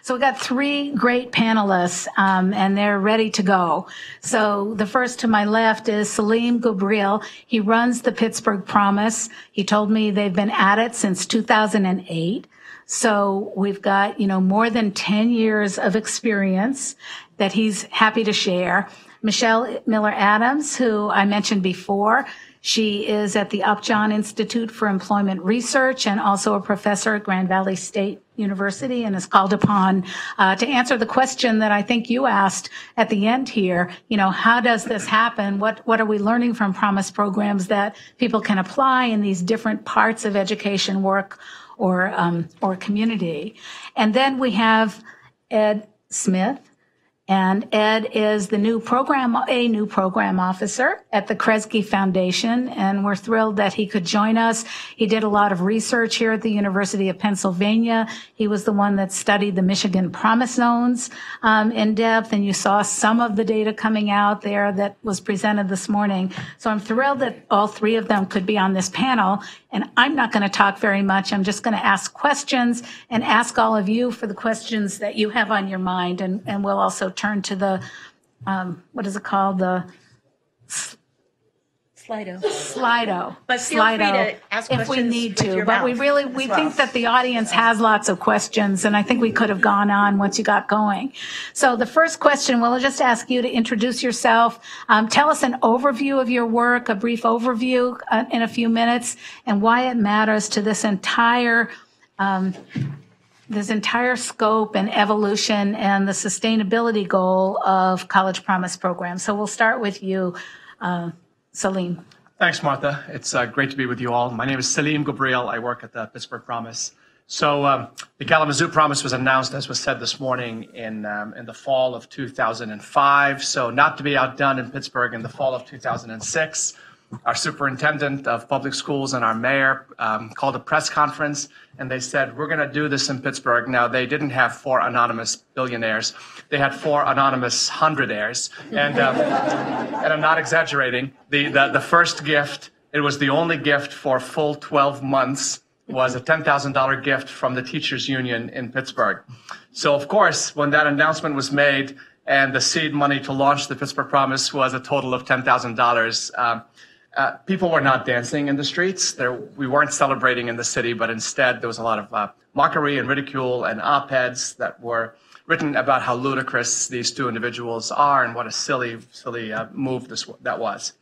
So we got three great panelists, and they're ready to go. So the first to my left is Saleem Ghubril. He runs the Pittsburgh Promise. He told me they've been at it since 2008. So we've got, more than 10 years of experience that he's happy to share. Michelle Miller-Adams, who I mentioned before, she is at the Upjohn Institute for Employment Research and also a professor at Grand Valley State University, and is called upon to answer the question that I think you asked at the end here. How does this happen? What are we learning from Promise programs that people can apply in these different parts of education, work, or community? And then we have Ed Smith. And Ed is a new program officer at the Kresge Foundation, and we're thrilled that he could join us. He did a lot of research here at the University of Pennsylvania. He was the one that studied the Michigan Promise Zones in depth, and you saw some of the data coming out there that was presented this morning. So I'm thrilled that all three of them could be on this panel. And I'm not going to talk very much. I'm just going to ask questions and ask all of you for the questions that you have on your mind. And we'll also turn to the, what is it called? The Slido. But feel free to ask if we need to. But we well. think that the audience has lots of questions, and I think we could have gone on once you got going. So the first question, we'll just ask you to introduce yourself. Tell us an overview of your work, a brief overview in a few minutes, and why it matters to this entire scope and evolution and the sustainability goal of College Promise programs. So we'll start with you, Saleem. Thanks, Martha. It's great to be with you all. My name is Saleem Ghubril. I work at the Pittsburgh Promise. So the Kalamazoo Promise was announced, as was said this morning, in the fall of 2005. So not to be outdone in Pittsburgh in the fall of 2006. Our superintendent of public schools and our mayor called a press conference, and they said, we're going to do this in Pittsburgh. Now, they didn't have 4 anonymous billionaires. They had 4 anonymous hundredaires. And I'm not exaggerating. The first gift, it was the only gift for full 12 months, was a $10,000 gift from the teachers union in Pittsburgh. So, of course, when that announcement was made and the seed money to launch the Pittsburgh Promise was a total of $10,000, people were not dancing in the streets. We weren't celebrating in the city, but instead there was a lot of mockery and ridicule and op-eds that were written about how ludicrous these two individuals are and what a silly move that was.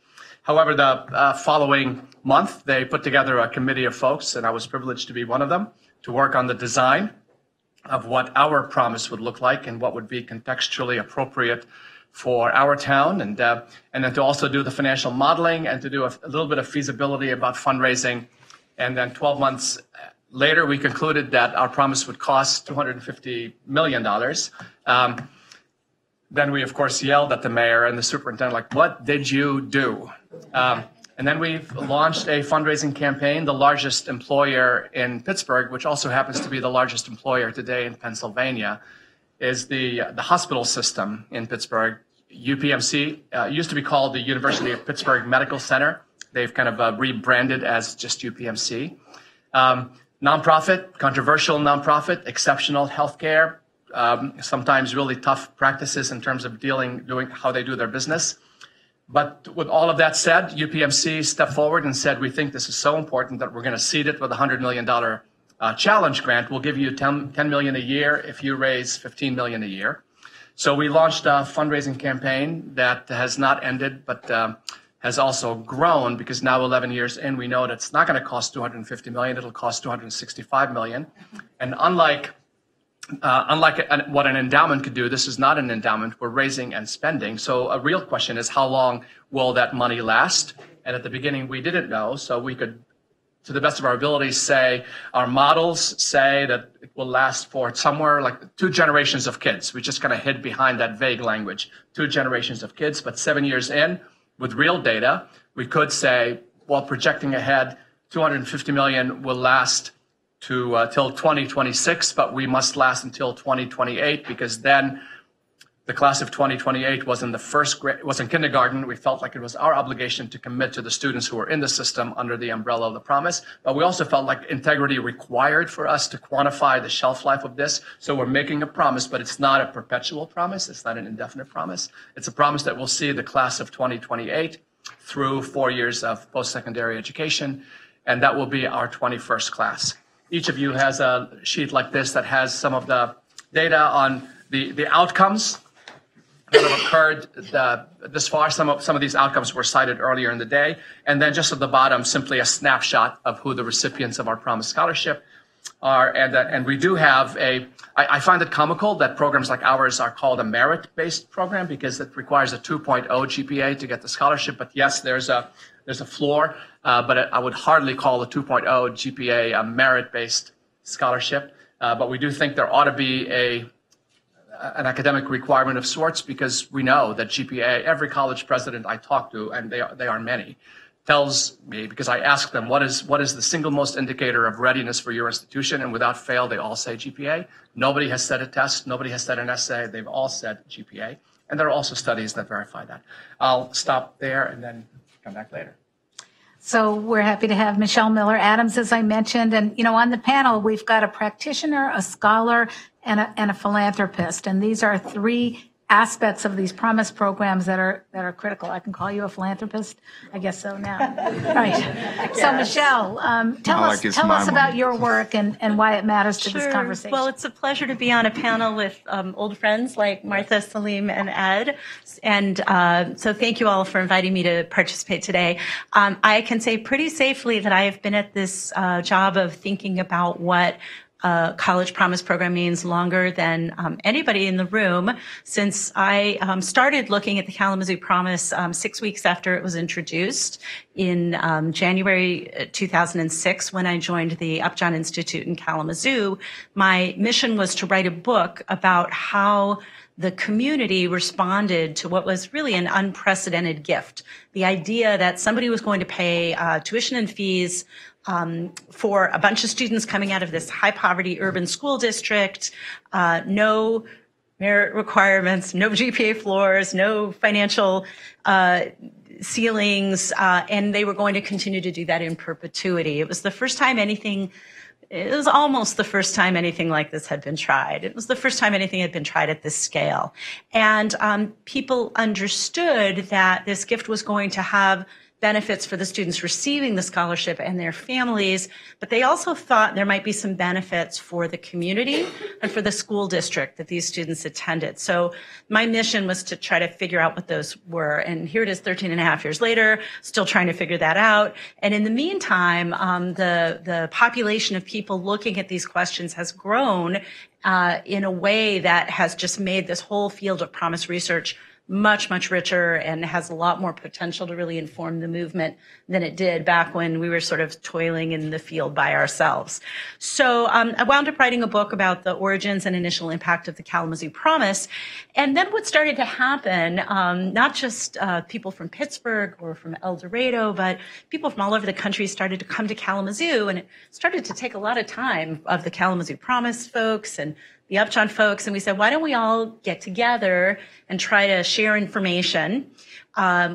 However, the following month, they put together a committee of folks, and I was privileged to be one of them, to work on the design of what our promise would look like and what would be contextually appropriate for our town, and then to also do the financial modeling and to do a little bit of feasibility about fundraising. And then 12 months later, we concluded that our promise would cost $250 million. Then we, of course, yelled at the mayor and the superintendent, like, what did you do? And then we've launched a fundraising campaign. The largest employer in Pittsburgh, which also happens to be the largest employer today in Pennsylvania, is the hospital system in Pittsburgh. UPMC used to be called the University of Pittsburgh Medical Center. They've kind of rebranded as just UPMC. Nonprofit, controversial nonprofit, exceptional healthcare, sometimes really tough practices in terms of doing how they do their business. But with all of that said, UPMC stepped forward and said, we think this is so important that we're going to seed it with a $100 million challenge grant. We'll give you $10 million a year if you raise $15 million a year. So we launched a fundraising campaign that has not ended, but has also grown, because now 11 years in, we know that it's not going to cost $250 million. It'll cost $265 million. And unlike what an endowment could do, this is not an endowment. We're raising and spending. So a real question is, how long will that money last? And at the beginning, we didn't know. So we could, to the best of our abilities, say our models say that it will last for somewhere like 2 generations of kids. We just kind of hid behind that vague language, 2 generations of kids. But 7 years in, with real data, we could say, while projecting ahead, $250 million will last till 2026, but we must last until 2028, because then The class of 2028 was in the first grade, was in kindergarten. We felt like it was our obligation to commit to the students who were in the system under the umbrella of the promise. But we also felt like integrity required for us to quantify the shelf life of this. So we're making a promise, but it's not a perpetual promise. It's not an indefinite promise. It's a promise that will see the class of 2028 through 4 years of post-secondary education. And that will be our 21st class. Each of you has a sheet like this that has some of the data on the outcomes that have occurred this far. Some of these outcomes were cited earlier in the day. And then just at the bottom, simply a snapshot of who the recipients of our Promise Scholarship are. And we do have I find it comical that programs like ours are called a merit-based program because it requires a 2.0 GPA to get the scholarship. But yes, there's a floor, but I would hardly call a 2.0 GPA a merit-based scholarship. But we do think there ought to be an academic requirement of sorts because we know that GPA, every college president I talk to, and they are many, tells me, because I ask them, what is the single most indicator of readiness for your institution? And without fail, they all say GPA. Nobody has said a test. Nobody has said an essay. They've all said GPA. And there are also studies that verify that. I'll stop there and then come back later. So we're happy to have Michelle Miller-Adams, as I mentioned. And, on the panel, we've got a practitioner, a scholar, and a philanthropist. And these are three aspects of these promise programs that are critical. I can call you a philanthropist? I guess so now. Right. So, Michelle, tell us about your work and why it matters to this conversation. Well, it's a pleasure to be on a panel with old friends like Martha, Saleem, and Ed. And so thank you all for inviting me to participate today. I can say pretty safely that I have been at this job of thinking about what college promise program means longer than anybody in the room since I started looking at the Kalamazoo Promise 6 weeks after it was introduced in January 2006 when I joined the Upjohn Institute in Kalamazoo. My mission was to write a book about how the community responded to what was really an unprecedented gift. The idea that somebody was going to pay tuition and fees for a bunch of students coming out of this high poverty urban school district, no merit requirements, no GPA floors, no financial ceilings, and they were going to continue to do that in perpetuity. It was almost the first time anything like this had been tried. It was the first time anything had been tried at this scale. And people understood that this gift was going to have benefits for the students receiving the scholarship and their families, but they also thought there might be some benefits for the community and for the school district that these students attended. So my mission was to try to figure out what those were. And here it is 13 and a half years later, still trying to figure that out. And in the meantime, the population of people looking at these questions has grown in a way that has just made this whole field of promise research much, much richer and has a lot more potential to really inform the movement than it did back when we were sort of toiling in the field by ourselves. So I wound up writing a book about the origins and initial impact of the Kalamazoo Promise. And then what started to happen, not just people from Pittsburgh or from El Dorado, but people from all over the country started to come to Kalamazoo, and it started to take a lot of time of the Kalamazoo Promise folks and the Upjohn folks, and we said, why don't we all get together and try to share information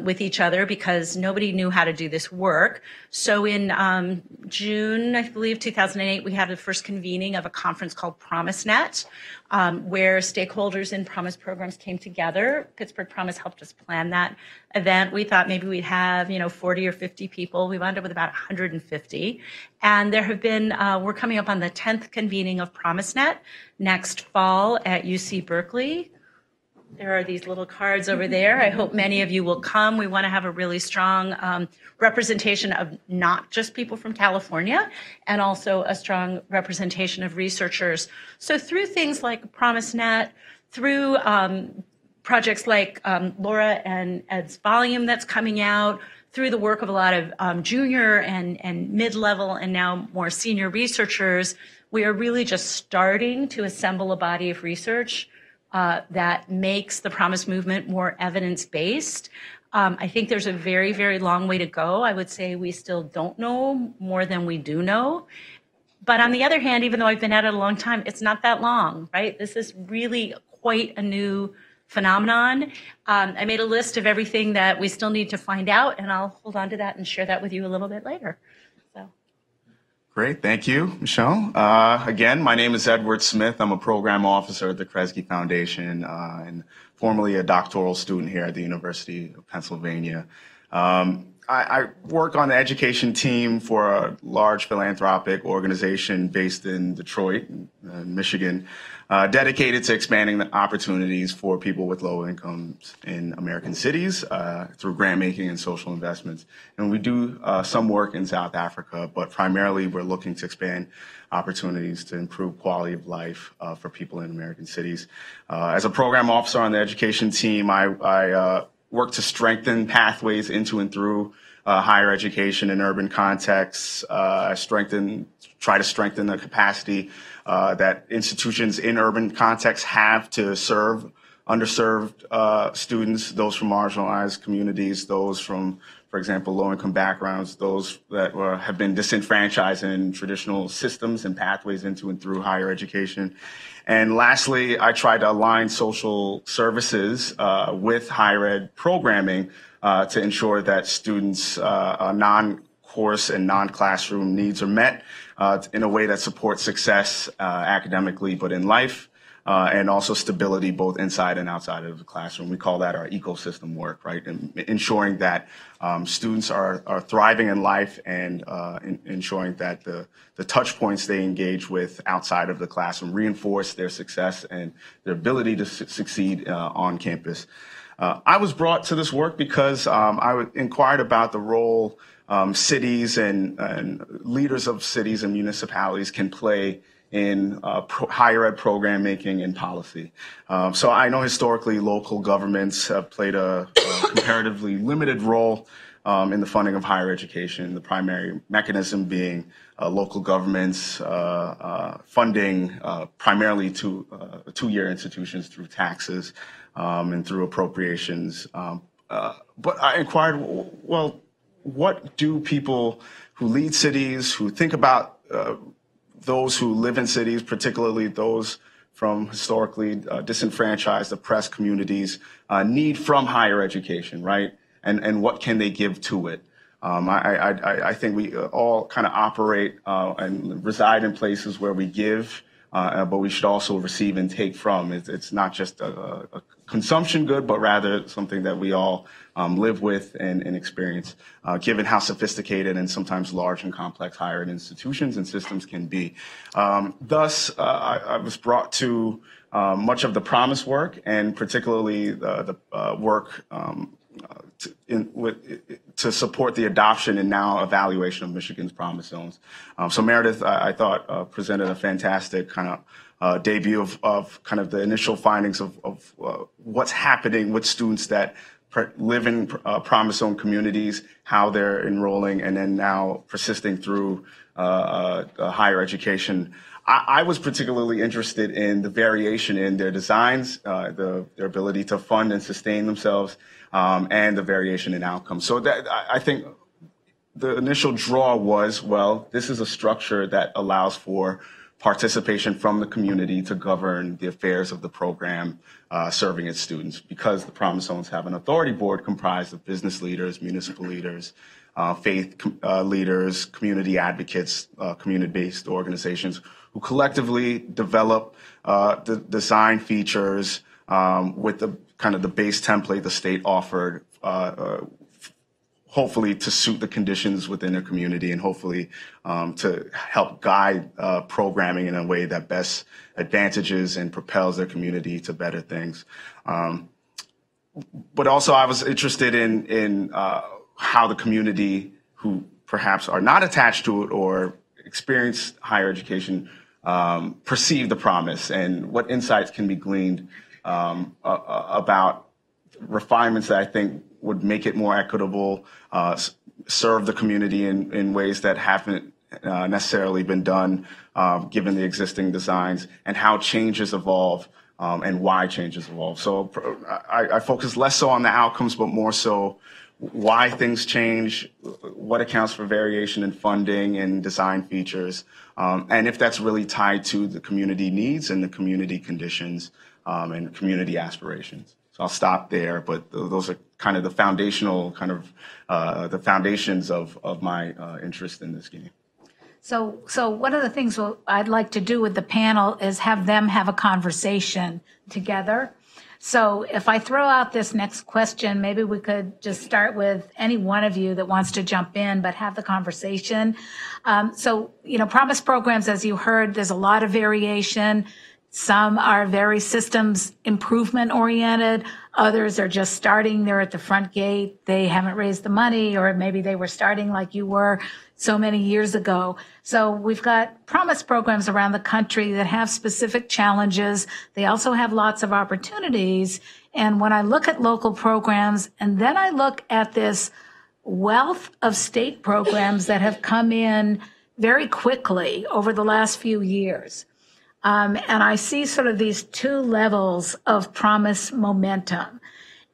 with each other because nobody knew how to do this work. So in June, I believe, 2008, we had the first convening of a conference called PromiseNet, where stakeholders in Promise programs came together. Pittsburgh Promise helped us plan that event. We thought maybe we'd have, 40 or 50 people. We wound up with about 150. And there have been, we're coming up on the 10th convening of PromiseNet next fall at UC Berkeley. There are these little cards over there. I hope many of you will come. We want to have a really strong representation of not just people from California and also a strong representation of researchers. So through things like PromiseNet, through projects like Laura and Ed's volume that's coming out, through the work of a lot of junior and mid-level and now more senior researchers, we are really just starting to assemble a body of research that makes the Promise movement more evidence-based. I think there's a very, very long way to go. I would say we still don't know more than we do know. But on the other hand, even though I've been at it a long time, it's not that long, right? This is really quite a new phenomenon. I made a list of everything that we still need to find out, and I'll hold on to that and share that with you a little bit later. So. Great, thank you, Michelle. Again, my name is Edward Smith. I'm a program officer at the Kresge Foundation and formerly a doctoral student here at the University of Pennsylvania. I work on the education team for a large philanthropic organization based in Detroit, Michigan, dedicated to expanding the opportunities for people with low incomes in American cities through grant making and social investments. And we do some work in South Africa, but primarily we're looking to expand opportunities to improve quality of life for people in American cities. As a program officer on the education team, I work to strengthen pathways into and through higher education in urban contexts. I try to strengthen the capacity that institutions in urban contexts have to serve underserved students, those from marginalized communities, those from, for example, low-income backgrounds, those that have been disenfranchised in traditional systems and pathways into and through higher education. And lastly, I try to align social services with higher ed programming to ensure that students' non-course and non-classroom needs are met in a way that supports success academically, but in life, and also stability both inside and outside of the classroom. We call that our ecosystem work, right? And ensuring that students are thriving in life and ensuring that the touch points they engage with outside of the classroom reinforce their success and their ability to succeed on campus. I was brought to this work because I inquired about the role cities and leaders of cities and municipalities can play in higher ed program making and policy. So I know historically local governments have played a comparatively limited role in the funding of higher education, the primary mechanism being local governments funding primarily to two-year institutions through taxes and through appropriations. But I inquired, well, what do people who lead cities, who think about those who live in cities, particularly those from historically disenfranchised, oppressed communities, need from higher education, right? And what can they give to it? I think we all kind of operate and reside in places where we give, but we should also receive and take from. It's not just a consumption good, but rather something that we all live with and experience, given how sophisticated and sometimes large and complex higher ed institutions and systems can be. Thus, I was brought to much of the Promise work, and particularly the work to support the adoption and now evaluation of Michigan's Promise Zones. So Meredith, I thought, presented a fantastic kind of debut of kind of the initial findings of what's happening with students that live in Promise Zone communities, how they're enrolling, and then now persisting through higher education. I was particularly interested in the variation in their designs, their ability to fund and sustain themselves, and the variation in outcomes. So that, I think the initial draw was, well, this is a structure that allows for participation from the community to govern the affairs of the program serving its students, because the Promise Zones have an authority board comprised of business leaders, municipal leaders, faith leaders, community advocates, community-based organizations who collectively develop the design features with the kind of the base template the state offered, hopefully to suit the conditions within a community, and hopefully to help guide programming in a way that best advantages and propels their community to better things. But also I was interested in how the community who perhaps are not attached to it or experience higher education perceive the promise, and what insights can be gleaned about refinements that I think would make it more equitable, serve the community in ways that haven't necessarily been done given the existing designs, and how changes evolve and why changes evolve. So I focus less so on the outcomes, but more so why things change, what accounts for variation in funding and design features, and if that's really tied to the community needs and the community conditions and community aspirations. So I'll stop there, but those are kind of the foundational the foundations of my interest in this game. So one of the things I'd like to do with the panel is have them have a conversation together. So if I throw out this next question, maybe we could just start with any one of you that wants to jump in, but have the conversation. So, Promise programs, as you heard, there's a lot of variation. Some are very systems improvement oriented. Others are just starting. They're at the front gate. They haven't raised the money, or maybe they were starting like you were so many years ago. So we've got Promise programs around the country that have specific challenges. They also have lots of opportunities. And when I look at local programs, and then I look at this wealth of state programs that have come in very quickly over the last few years, and I see sort of these two levels of Promise momentum.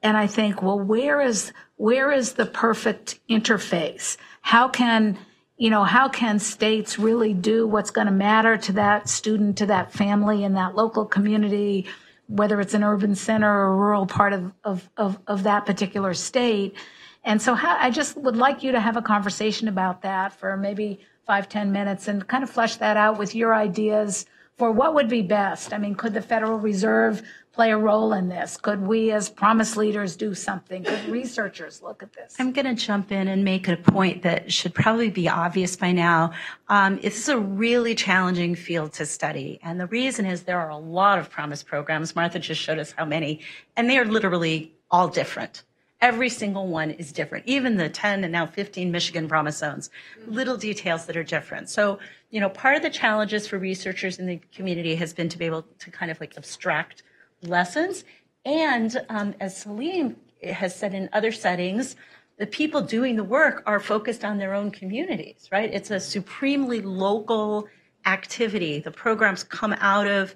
And I think, well, where is the perfect interface? How can states really do what's going to matter to that student, to that family, in that local community, whether it's an urban center or a rural part of that particular state? And so I just would like you to have a conversation about that for maybe 5-10 minutes and kind of flesh that out with your ideas for what would be best. I mean, could the Federal Reserve play a role in this? Could we as Promise leaders do something? Could researchers look at this? I'm going to jump in and make a point that should probably be obvious by now. It's a really challenging field to study. And the reason is there are a lot of Promise programs. Martha just showed us how many, and they are literally all different. Every single one is different. Even the 10 and now 15 Michigan Promise zones, little details that are different. So, part of the challenges for researchers in the community has been to be able to kind of like abstract lessons. And as Saleem has said in other settings, the people doing the work are focused on their own communities, right? It's a supremely local activity. The programs come out of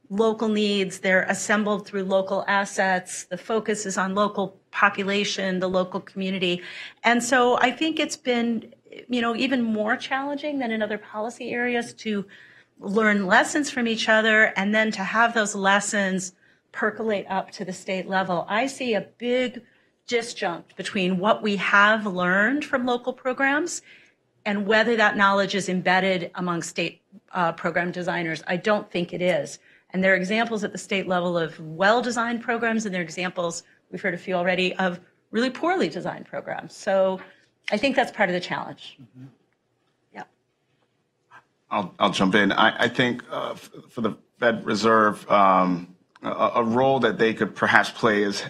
local needs. They're assembled through local assets. The focus is on local population, the local community. And so I think it's been, even more challenging than in other policy areas to learn lessons from each other and then to have those lessons percolate up to the state level. I see a big disjunct between what we have learned from local programs and whether that knowledge is embedded among state program designers. I don't think it is. And there are examples at the state level of well-designed programs, and there are examples, we've heard a few already, of really poorly designed programs. So I think that's part of the challenge. Mm-hmm. Yeah. I'll jump in. I think for the Fed Reserve, a role that they could perhaps play is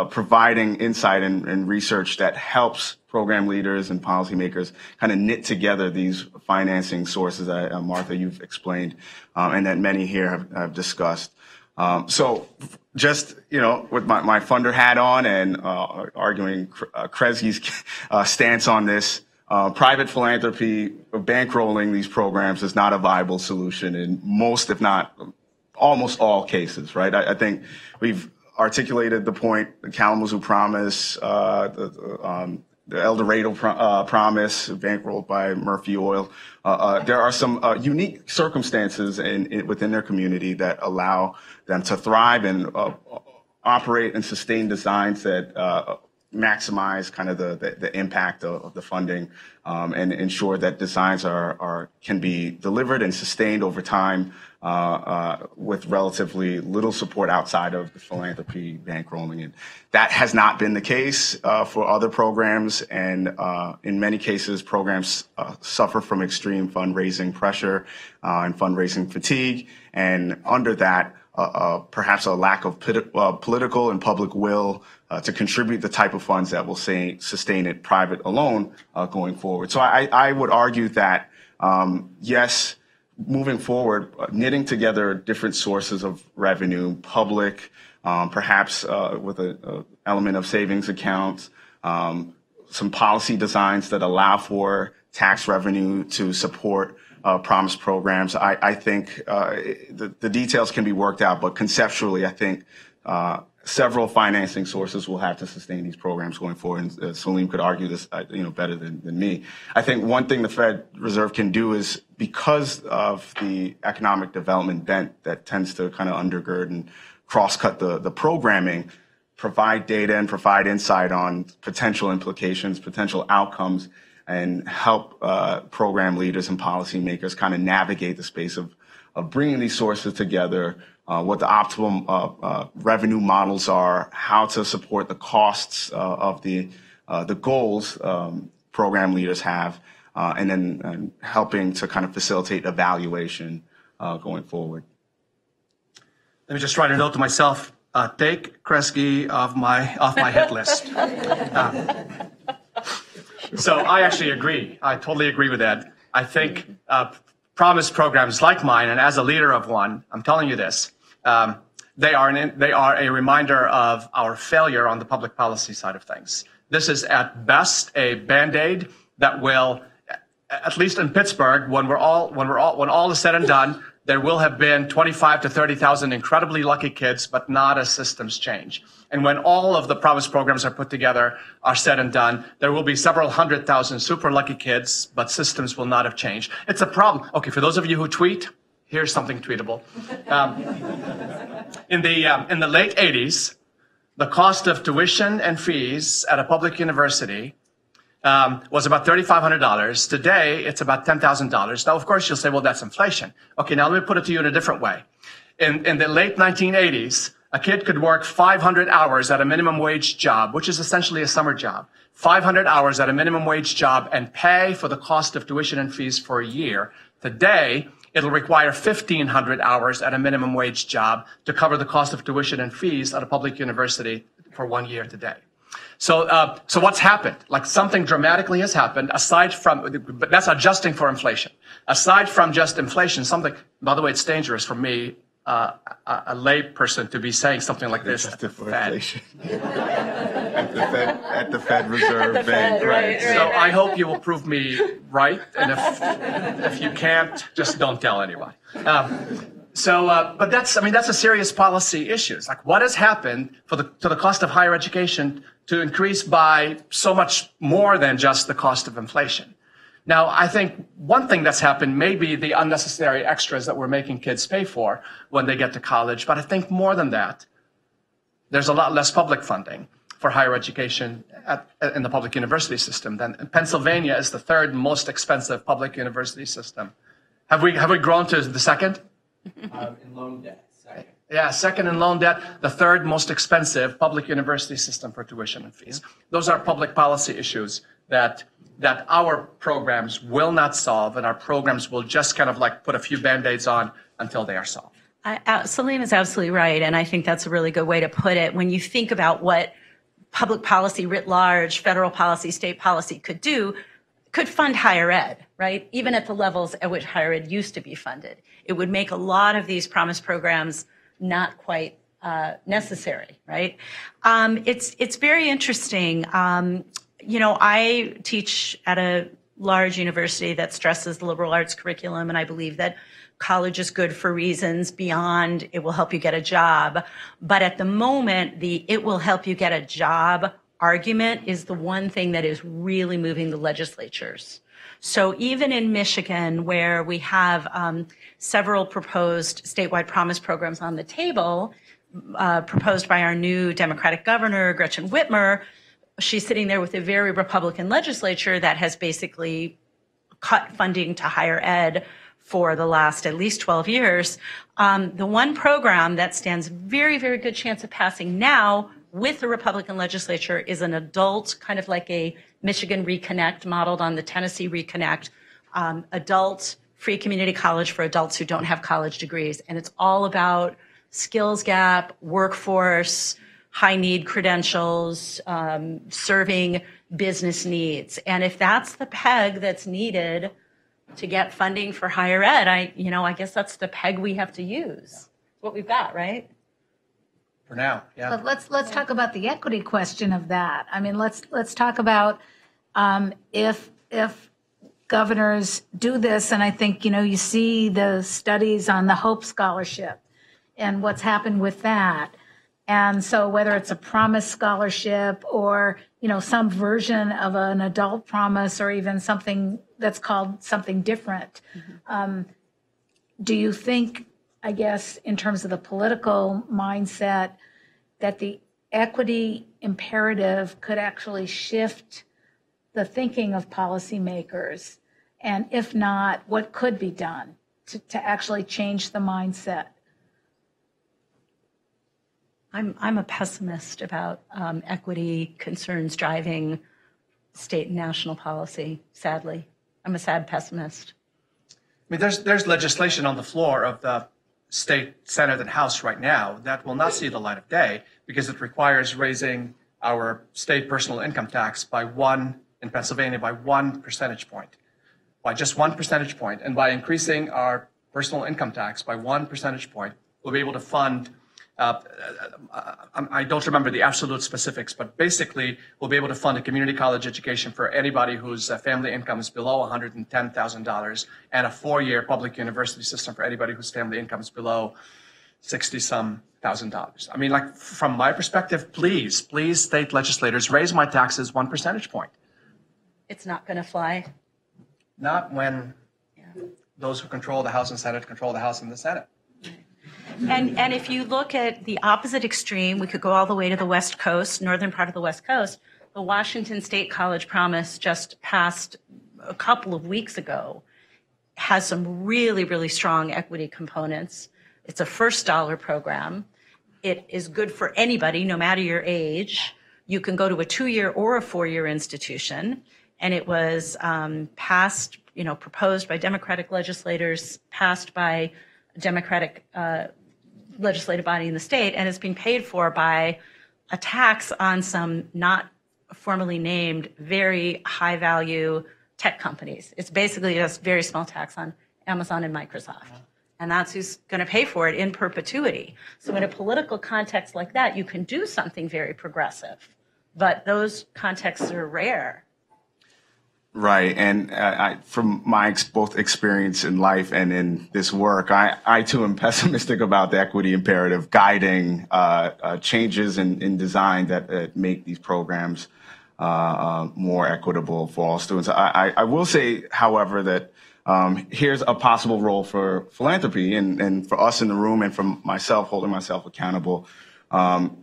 providing insight and research that helps program leaders and policymakers kind of knit together these financing sources that, Martha, you've explained, and that many here have discussed. So just, with my funder hat on and arguing Kresge's stance on this, private philanthropy, bankrolling these programs is not a viable solution in most, if not almost all cases, right? I think we've articulated the point, the Kalamazoo Promise, the El Dorado Promise, bankrolled by Murphy Oil. There are some unique circumstances within their community that allow them to thrive and operate and sustain designs that maximize kind of the impact of the funding and ensure that designs can be delivered and sustained over time with relatively little support outside of the philanthropy bankrolling. And that has not been the case for other programs. And in many cases, programs suffer from extreme fundraising pressure and fundraising fatigue. And under that, perhaps a lack of political and public will to contribute the type of funds that will sustain it private alone going forward. So I would argue that, yes, moving forward, knitting together different sources of revenue, public, perhaps with an element of savings accounts, some policy designs that allow for tax revenue to support Promise programs. I think the details can be worked out, but conceptually, I think several financing sources will have to sustain these programs going forward. And Saleem could argue this, better than me. I think one thing the Fed Reserve can do is, because of the economic development bent that tends to kind of undergird and cross-cut the programming, provide data and provide insight on potential implications, potential outcomes, and help program leaders and policymakers kind of navigate the space of bringing these sources together, what the optimal revenue models are, how to support the costs of the goals program leaders have, and then helping to kind of facilitate evaluation going forward. Let me just write a note to myself. Take Kresge off my hit list. So I actually agree. I totally agree with that. I think Promise programs like mine, and as a leader of one, I'm telling you this, they are a reminder of our failure on the public policy side of things. This is at best a Band-Aid that will, at least in Pittsburgh, when all is said and done, there will have been 25 to 30,000 incredibly lucky kids, but not as systems change. And when all of the Promise programs are put together, are said and done, there will be several 100,000 super lucky kids, but systems will not have changed. It's a problem. Okay, for those of you who tweet, here's something tweetable. In the late 80s, the cost of tuition and fees at a public university was about $3,500. Today, it's about $10,000. Now, of course, you'll say, well, that's inflation. Okay, now let me put it to you in a different way. In the late 1980s, a kid could work 500 hours at a minimum wage job, which is essentially a summer job, 500 hours at a minimum wage job and pay for the cost of tuition and fees for a year. Today, it'll require 1,500 hours at a minimum wage job to cover the cost of tuition and fees at a public university for 1 year today. So what's happened? Like something dramatically has happened aside from, but that's adjusting for inflation. Aside from just inflation, something, by the way, it's dangerous for me, a lay person to be saying something like this at the Fed. at the Fed Reserve Bank, right. So I hope you will prove me right, and if you can't, just don't tell anyone. But that's a serious policy issue. It's like what has happened to the cost of higher education to increase by so much more than just the cost of inflation. Now, I think one thing that's happened may be the unnecessary extras that we're making kids pay for when they get to college. But I think more than that, there's a lot less public funding for higher education in the public university system. Pennsylvania is the third most expensive public university system. Have we grown to the second? In loan debt, second. Yeah, second in loan debt, the third most expensive public university system for tuition and fees. Those are public policy issues that our programs will not solve, and our programs will just kind of like put a few Band-Aids on until they are solved. Saleem is absolutely right, and I think that's a really good way to put it. When you think about what public policy writ large, federal policy, state policy could fund higher ed, right? Even at the levels at which higher ed used to be funded. It would make a lot of these Promise programs not quite necessary, right? It's very interesting. I teach at a large university that stresses the liberal arts curriculum, and I believe that college is good for reasons beyond it will help you get a job. But at the moment, the it will help you get a job argument is the one thing that is really moving the legislatures. So even in Michigan, where we have several proposed statewide Promise programs on the table, proposed by our new Democratic governor, Gretchen Whitmer, she's sitting there with a very Republican legislature that has basically cut funding to higher ed for the last at least 12 years. The one program that stands very, very good chance of passing now with the Republican legislature is an adult, kind of like a Michigan Reconnect modeled on the Tennessee Reconnect, adult free community college for adults who don't have college degrees. And it's all about skills gap, workforce, high need credentials, serving business needs. And if that's the peg that's needed to get funding for higher ed, I guess that's the peg we have to use. It's what we've got, right? For now, yeah. But let's talk about the equity question of that. I mean, let's talk about if governors do this, and I think you see the studies on the Hope Scholarship and what's happened with that. And so whether it's a Promise scholarship or, some version of an adult Promise or even something that's called something different, do you think, I guess, in terms of the political mindset, that the equity imperative could actually shift the thinking of policymakers? And if not, what could be done to actually change the mindset? I'm a pessimist about equity concerns driving state and national policy, sadly. I'm a sad pessimist. I mean, there's legislation on the floor of the state Senate and House right now that will not see the light of day because it requires raising our state personal income tax in Pennsylvania by 1 percentage point, by just 1 percentage point. And by increasing our personal income tax by 1 percentage point, we'll be able to fund I don't remember the absolute specifics, but basically we'll be able to fund a community college education for anybody whose family income is below $110,000 and a 4-year public university system for anybody whose family income is below $60-some thousand. I mean, like, from my perspective, please, state legislators, raise my taxes 1 percentage point. It's not going to fly. Not when those who control the House and Senate control the House and the Senate. And if you look at the opposite extreme, we could go all the way to the West Coast, northern part of the West Coast. The Washington State College Promise just passed a couple of weeks ago, has some really, really strong equity components. It's a first dollar program. It is good for anybody, no matter your age. You can go to a 2-year or a 4-year institution. And it was passed, proposed by Democratic legislators, passed by a Democratic legislative body in the state, and it's being paid for by a tax on some not formally named very high value tech companies. It's basically a very small tax on Amazon and Microsoft. And that's who's going to pay for it in perpetuity. So in a political context like that, you can do something very progressive, but those contexts are rare. Right, and from my both experience in life and in this work, I too am pessimistic about the equity imperative guiding changes in design that make these programs more equitable for all students. I will say, however, that here's a possible role for philanthropy and for us in the room and from myself, holding myself accountable,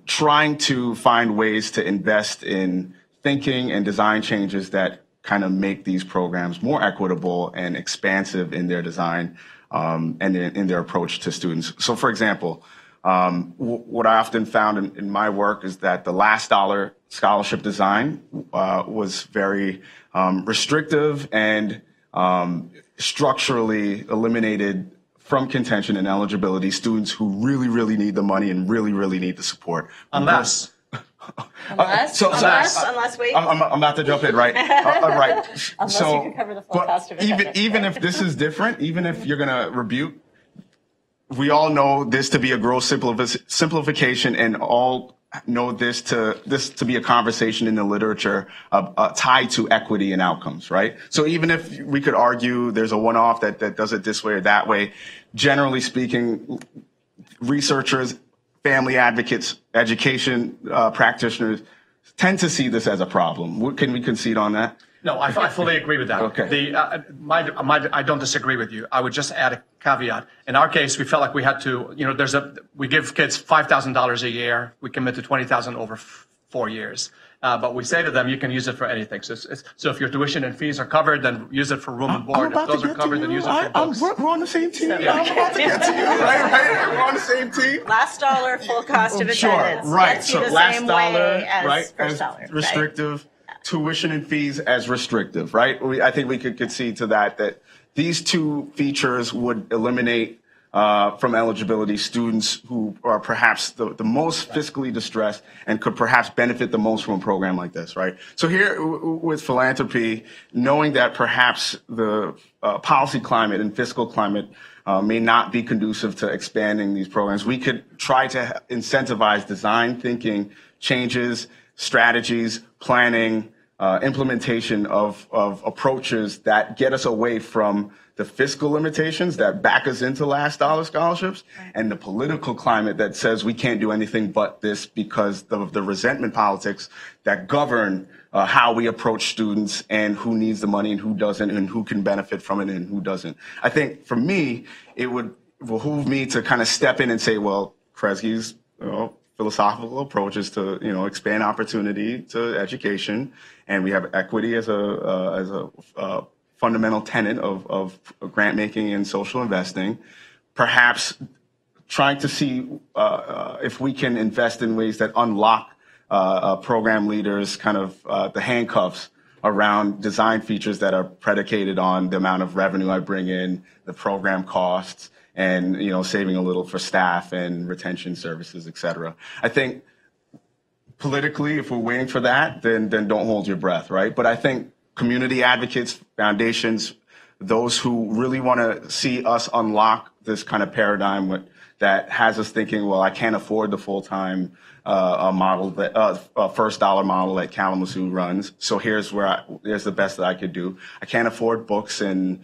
trying to find ways to invest in thinking and design changes that kind of make these programs more equitable and expansive in their design and in their approach to students. So, for example, what I often found in my work is that the last dollar scholarship design was very restrictive and structurally eliminated from contention and eligibility students who really, really need the money and really, really need the support. Unless wait. I'm about to jump in, right? Right. Unless you can cover the full cost of it. Even if this is different, even if you're going to rebuke, we all know this to be a gross simplification, and all know this to be a conversation in the literature tied to equity and outcomes, right? So even if we could argue there's a one-off that does it this way or that way, generally speaking, researchers, family advocates, education practitioners tend to see this as a problem. Can we concede on that? No, I fully agree with that. Okay. I don't disagree with you. I would just add a caveat. In our case, we felt like we had to, we give kids $5,000 a year. We commit to $20,000 over 4 years. But we say to them, you can use it for anything. So if your tuition and fees are covered, then use it for room and board. If those are covered, then use it for books. We're on the same team. I'm about to get to you. Right? We're on the same team. Last dollar, full cost of attendance. Sure, right. So last dollar, as first dollar. Restrictive. Right. Tuition and fees as restrictive, right? I think we could concede to that these two features would eliminate from eligibility students who are perhaps the most fiscally distressed and could perhaps benefit the most from a program like this, right? So here with philanthropy, knowing that perhaps the policy climate and fiscal climate may not be conducive to expanding these programs, we could try to incentivize design thinking, changes, strategies, planning, implementation of approaches that get us away from the fiscal limitations that back us into last dollar scholarships and the political climate that says we can't do anything but this because of the resentment politics that govern how we approach students and who needs the money and who doesn't and who can benefit from it and who doesn't. I think for me, it would behoove me to kind of step in and say, well, Kresge's philosophical approach is to, expand opportunity to education, and we have equity as a fundamental tenet of grant making and social investing. Perhaps trying to see if we can invest in ways that unlock program leaders kind of the handcuffs around design features that are predicated on the amount of revenue I bring in, the program costs, and saving a little for staff and retention services, et cetera. I think politically, if we're waiting for that, then don't hold your breath, right? But I think community advocates, foundations, those who really want to see us unlock this kind of paradigm that has us thinking, well, I can't afford the full-time model, that first dollar model that Kalamazoo runs. So here's the best that I could do. I can't afford books and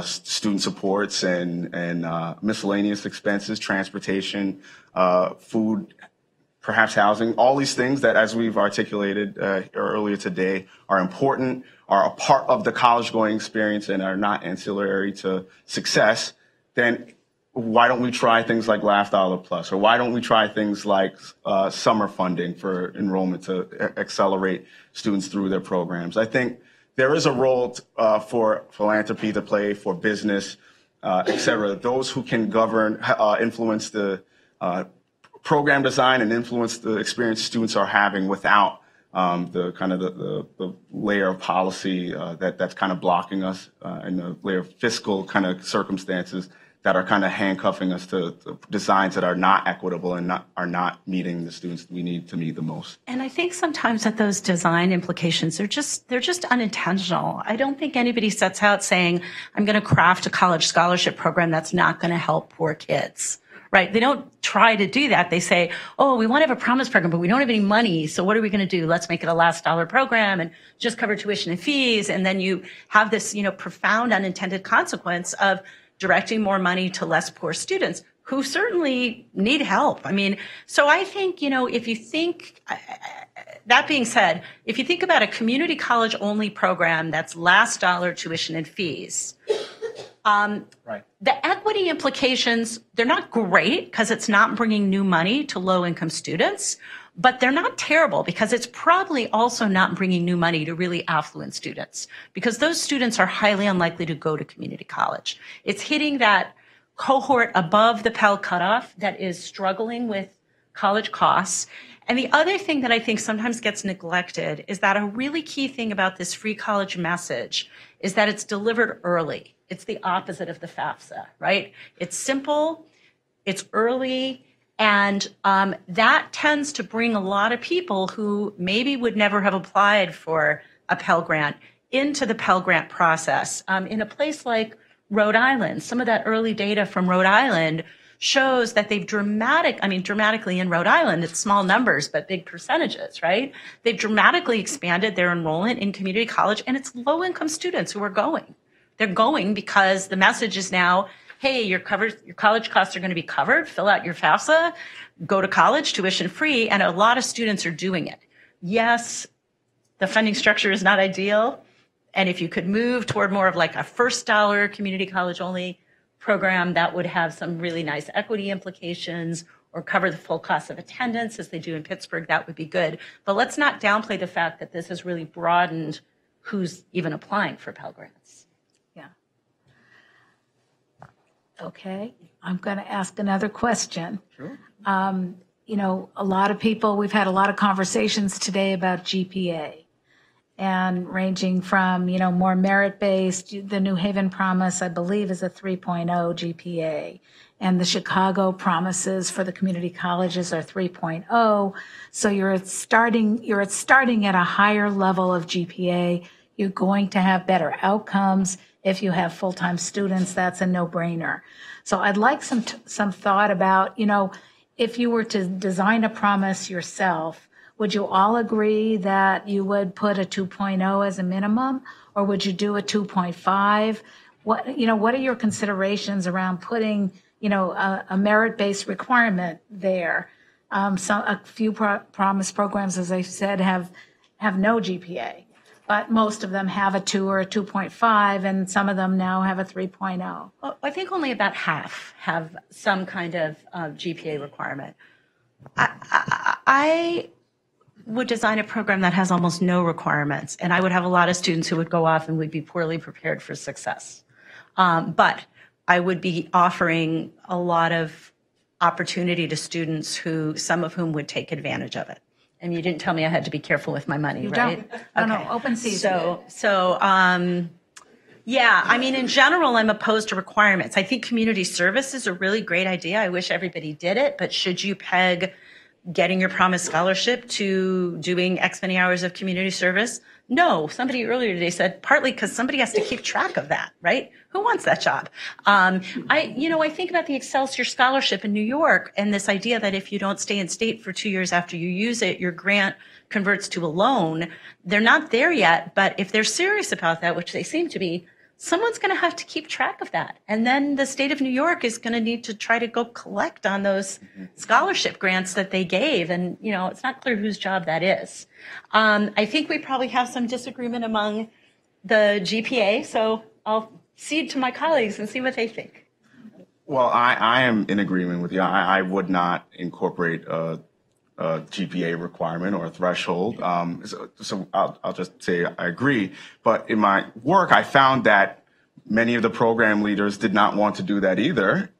student supports and miscellaneous expenses, transportation, food, perhaps housing. All these things that, as we've articulated earlier today, are important, are a part of the college-going experience, and are not ancillary to success. Then why don't we try things like Last Dollar Plus, or why don't we try things like summer funding for enrollment to accelerate students through their programs? I think there is a role for philanthropy to play, for business, et cetera. Those who can govern, influence the program design and influence the experience students are having without the layer of policy that's kind of blocking us, and the layer of fiscal kind of circumstances that are kind of handcuffing us to designs that are not equitable and are not meeting the students we need to meet the most. And I think sometimes that those design implications they're just unintentional. I don't think anybody sets out saying, I'm going to craft a college scholarship program that's not going to help poor kids. Right? They don't try to do that. They say, oh, we want to have a promise program, but we don't have any money. So what are we going to do? Let's make it a last dollar program and just cover tuition and fees. And then you have this, profound unintended consequence of directing more money to less poor students who certainly need help. I mean, so I think, if you think, that being said, if you think about a community college only program that's last dollar tuition and fees, right. The equity implications, they're not great because it's not bringing new money to low-income students, but they're not terrible because it's probably also not bringing new money to really affluent students, because those students are highly unlikely to go to community college. It's hitting that cohort above the Pell cutoff that is struggling with college costs. And the other thing that I think sometimes gets neglected is that a really key thing about this free college message is that it's delivered early. It's the opposite of the FAFSA, right? It's simple, it's early, and that tends to bring a lot of people who maybe would never have applied for a Pell Grant into the Pell Grant process. In a place like Rhode Island, some of that early data from Rhode Island shows that they've dramatically in Rhode Island, it's small numbers, but big percentages, right? They've dramatically expanded their enrollment in community college, and it's low-income students who are going. They're going because the message is now, hey, your college costs are going to be covered. Fill out your FAFSA, go to college, tuition free, and a lot of students are doing it. Yes, the funding structure is not ideal, and if you could move toward more of like a first dollar community college only program, that would have some really nice equity implications, or cover the full cost of attendance as they do in Pittsburgh, that would be good. But let's not downplay the fact that this has really broadened who's even applying for Pell Grants. Yeah. Okay, I'm going to ask another question. Sure. A lot of people, we've had a lot of conversations today about GPA, and ranging from, more merit-based. The New Haven Promise, I believe, is a 3.0 GPA, and the Chicago Promises for the community colleges are 3.0. So you're starting at a higher level of GPA. You're going to have better outcomes. If you have full-time students, that's a no-brainer. So I'd like some thought about, if you were to design a promise yourself, would you all agree that you would put a 2.0 as a minimum, or would you do a 2.5? What are your considerations around putting, a merit-based requirement there? A few promise programs, as I said, have no GPA, but most of them have a 2 or a 2.5, and some of them now have a 3.0. Well, I think only about half have some kind of GPA requirement. I would design a program that has almost no requirements, and I would have a lot of students who would go off and would be poorly prepared for success. But I would be offering a lot of opportunity to students who, some of whom would take advantage of it. And you didn't tell me I had to be careful with my money, right? Don't. No, open season. Yeah, I mean, in general, I'm opposed to requirements. I think community service is a really great idea. I wish everybody did it, but should you peg getting your Promise scholarship to doing X many hours of community service? No, somebody earlier today said partly because somebody has to keep track of that, right? Who wants that job? I think about the Excelsior Scholarship in New York and this idea that if you don't stay in state for 2 years after you use it, your grant converts to a loan. They're not there yet, but if they're serious about that, which they seem to be, someone's going to have to keep track of that. And then the state of New York is going to need to try to go collect on those scholarship grants that they gave. And, it's not clear whose job that is. I think we probably have some disagreement among the GPA. So I'll cede to my colleagues and see what they think. Well, I am in agreement with you. I would not incorporate a GPA requirement or a threshold. So I'll just say I agree. But in my work, I found that many of the program leaders did not want to do that either.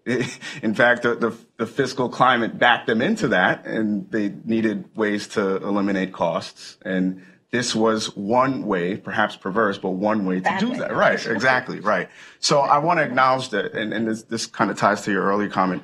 In fact, the fiscal climate backed them into that, and they needed ways to eliminate costs. And this was one way, perhaps perverse, but one way to do that. Right, exactly, right. So I want to acknowledge that, and this kind of ties to your earlier comment.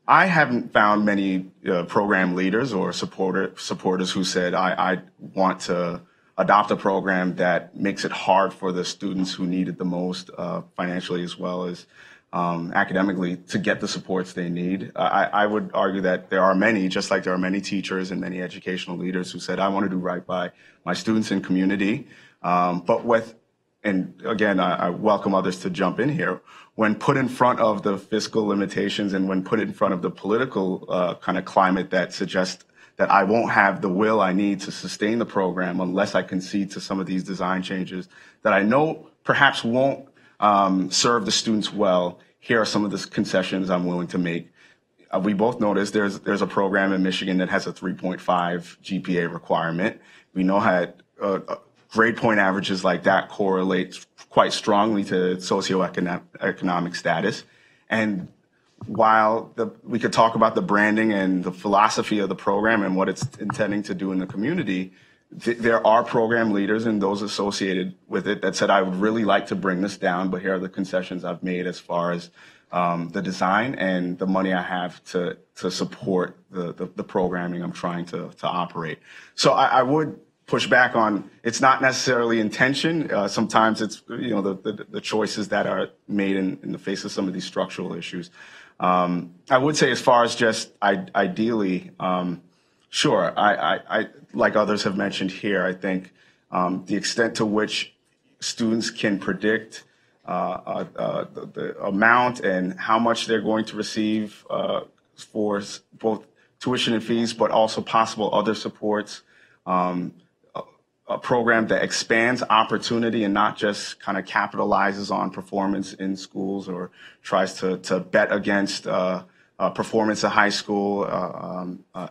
I haven't found many program leaders or supporters who said, I want to adopt a program that makes it hard for the students who need it the most, financially as well as academically, to get the supports they need. I would argue that there are many, just like there are many teachers and many educational leaders who said, I want to do right by my students and community. And again, I welcome others to jump in here. When put in front of the fiscal limitations and when put in front of the political kind of climate that suggests that I won't have the will I need to sustain the program unless I concede to some of these design changes that I know perhaps won't serve the students well, here are some of the concessions I'm willing to make. We both noticed there's a program in Michigan that has a 3.5 GPA requirement. We know how grade point averages like that correlate quite strongly to socioeconomic status. And while we could talk about the branding and the philosophy of the program and what it's intending to do in the community, there are program leaders and those associated with it that said, I would really like to bring this down, but here are the concessions I've made as far as the design and the money I have to support the programming I'm trying to operate. So I would push back on, it's not necessarily intention. Sometimes it's, the choices that are made in the face of some of these structural issues. I would say as far as just ideally, sure, I like others have mentioned here, I think the extent to which students can predict the amount and how much they're going to receive for both tuition and fees, but also possible other supports, a program that expands opportunity and not just kind of capitalizes on performance in schools or tries to bet against performance in high school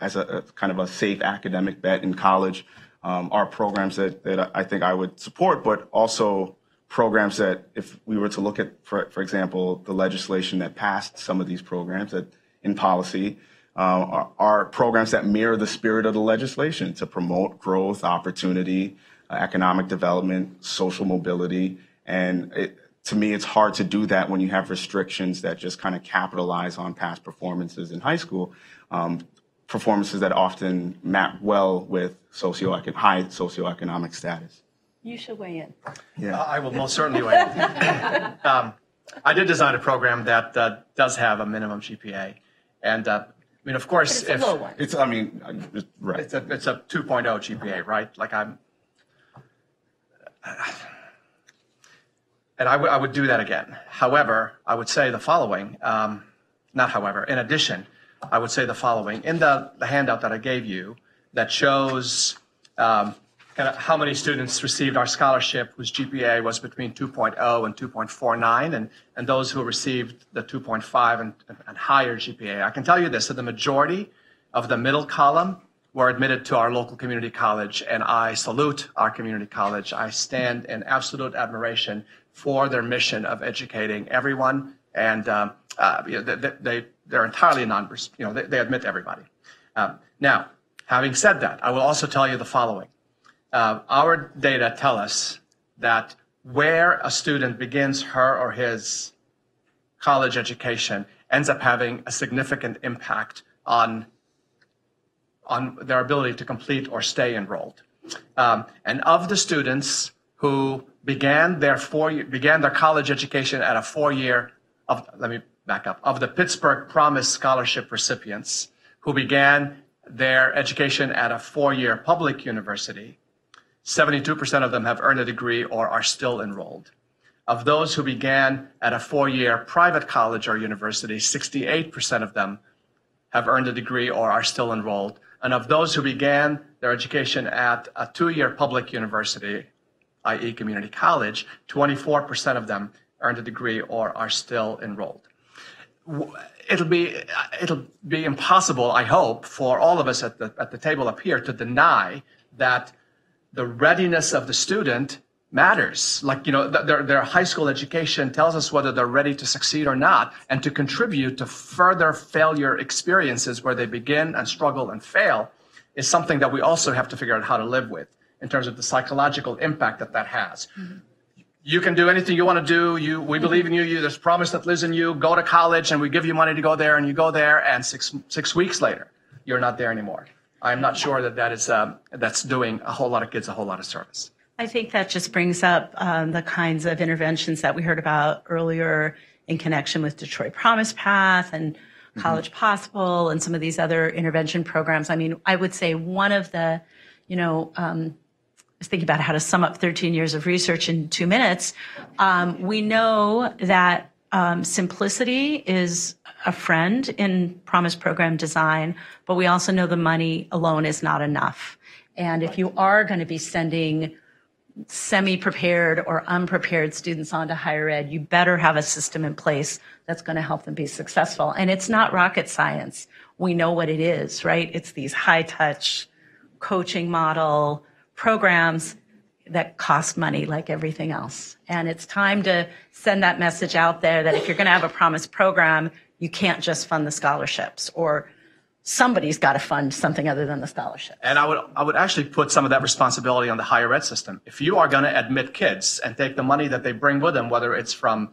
as a kind of a safe academic bet in college, are programs that I think I would support, but also programs that if we were to look at, for example, the legislation that passed some of these programs that in policy, are programs that mirror the spirit of the legislation to promote growth, opportunity, economic development, social mobility. And to me, it's hard to do that when you have restrictions that just kind of capitalize on past performances in high school, performances that often map well with high socioeconomic status. You should weigh in. Yeah, I will most certainly weigh in. I did design a program that does have a minimum GPA. And of course, it's a low one. Right. It's a 2.0 GPA, right? And I would do that again. However, I would say the following, in addition, I would say the following. In the handout that I gave you that shows kind of how many students received our scholarship whose GPA was between 2.0 and 2.49, and those who received the 2.5 and higher GPA. I can tell you this, that the majority of the middle column were admitted to our local community college, and I salute our community college. I stand in absolute admiration for their mission of educating everyone, and they're entirely they admit everybody. Now, having said that, I will also tell you the following. Our data tell us that where a student begins her or his college education ends up having a significant impact on their ability to complete or stay enrolled. And of the students who began their college education at a 4-year, let me back up, of the Pittsburgh Promise scholarship recipients who began their education at a 4-year public university, 72% of them have earned a degree or are still enrolled. Of those who began at a 4-year private college or university, 68% of them have earned a degree or are still enrolled. And of those who began their education at a 2-year public university, i.e. community college, 24% of them earned a degree or are still enrolled. It'll be impossible, I hope, for all of us at the table up here to deny that the readiness of the student matters. Like, their high school education tells us whether they're ready to succeed or not, and to contribute to further failure experiences where they begin and struggle and fail is something that we also have to figure out how to live with in terms of the psychological impact that has. Mm-hmm. You can do anything you want to do. We believe in you. There's promise that lives in you. Go to college, and we give you money to go there, and you go there, and six weeks later, you're not there anymore. I'm not sure that's doing a whole lot of kids a whole lot of service. I think that just brings up the kinds of interventions that we heard about earlier in connection with Detroit Promise Path and College Possible and some of these other intervention programs. I mean, I would say one of the, I was thinking about how to sum up 13 years of research in 2 minutes. We know that simplicity is a friend in Promise program design, but we also know the money alone is not enough. And if you are going to be sending semi-prepared or unprepared students onto higher ed, you better have a system in place that's going to help them be successful. And it's not rocket science. We know what it is, right? It's these high-touch coaching model programs that cost money like everything else. And it's time to send that message out there that if you're going to have a Promise program, you can't just fund the scholarships, or somebody's got to fund something other than the scholarship. And I would actually put some of that responsibility on the higher ed system. If you are going to admit kids and take the money that they bring with them, whether it's from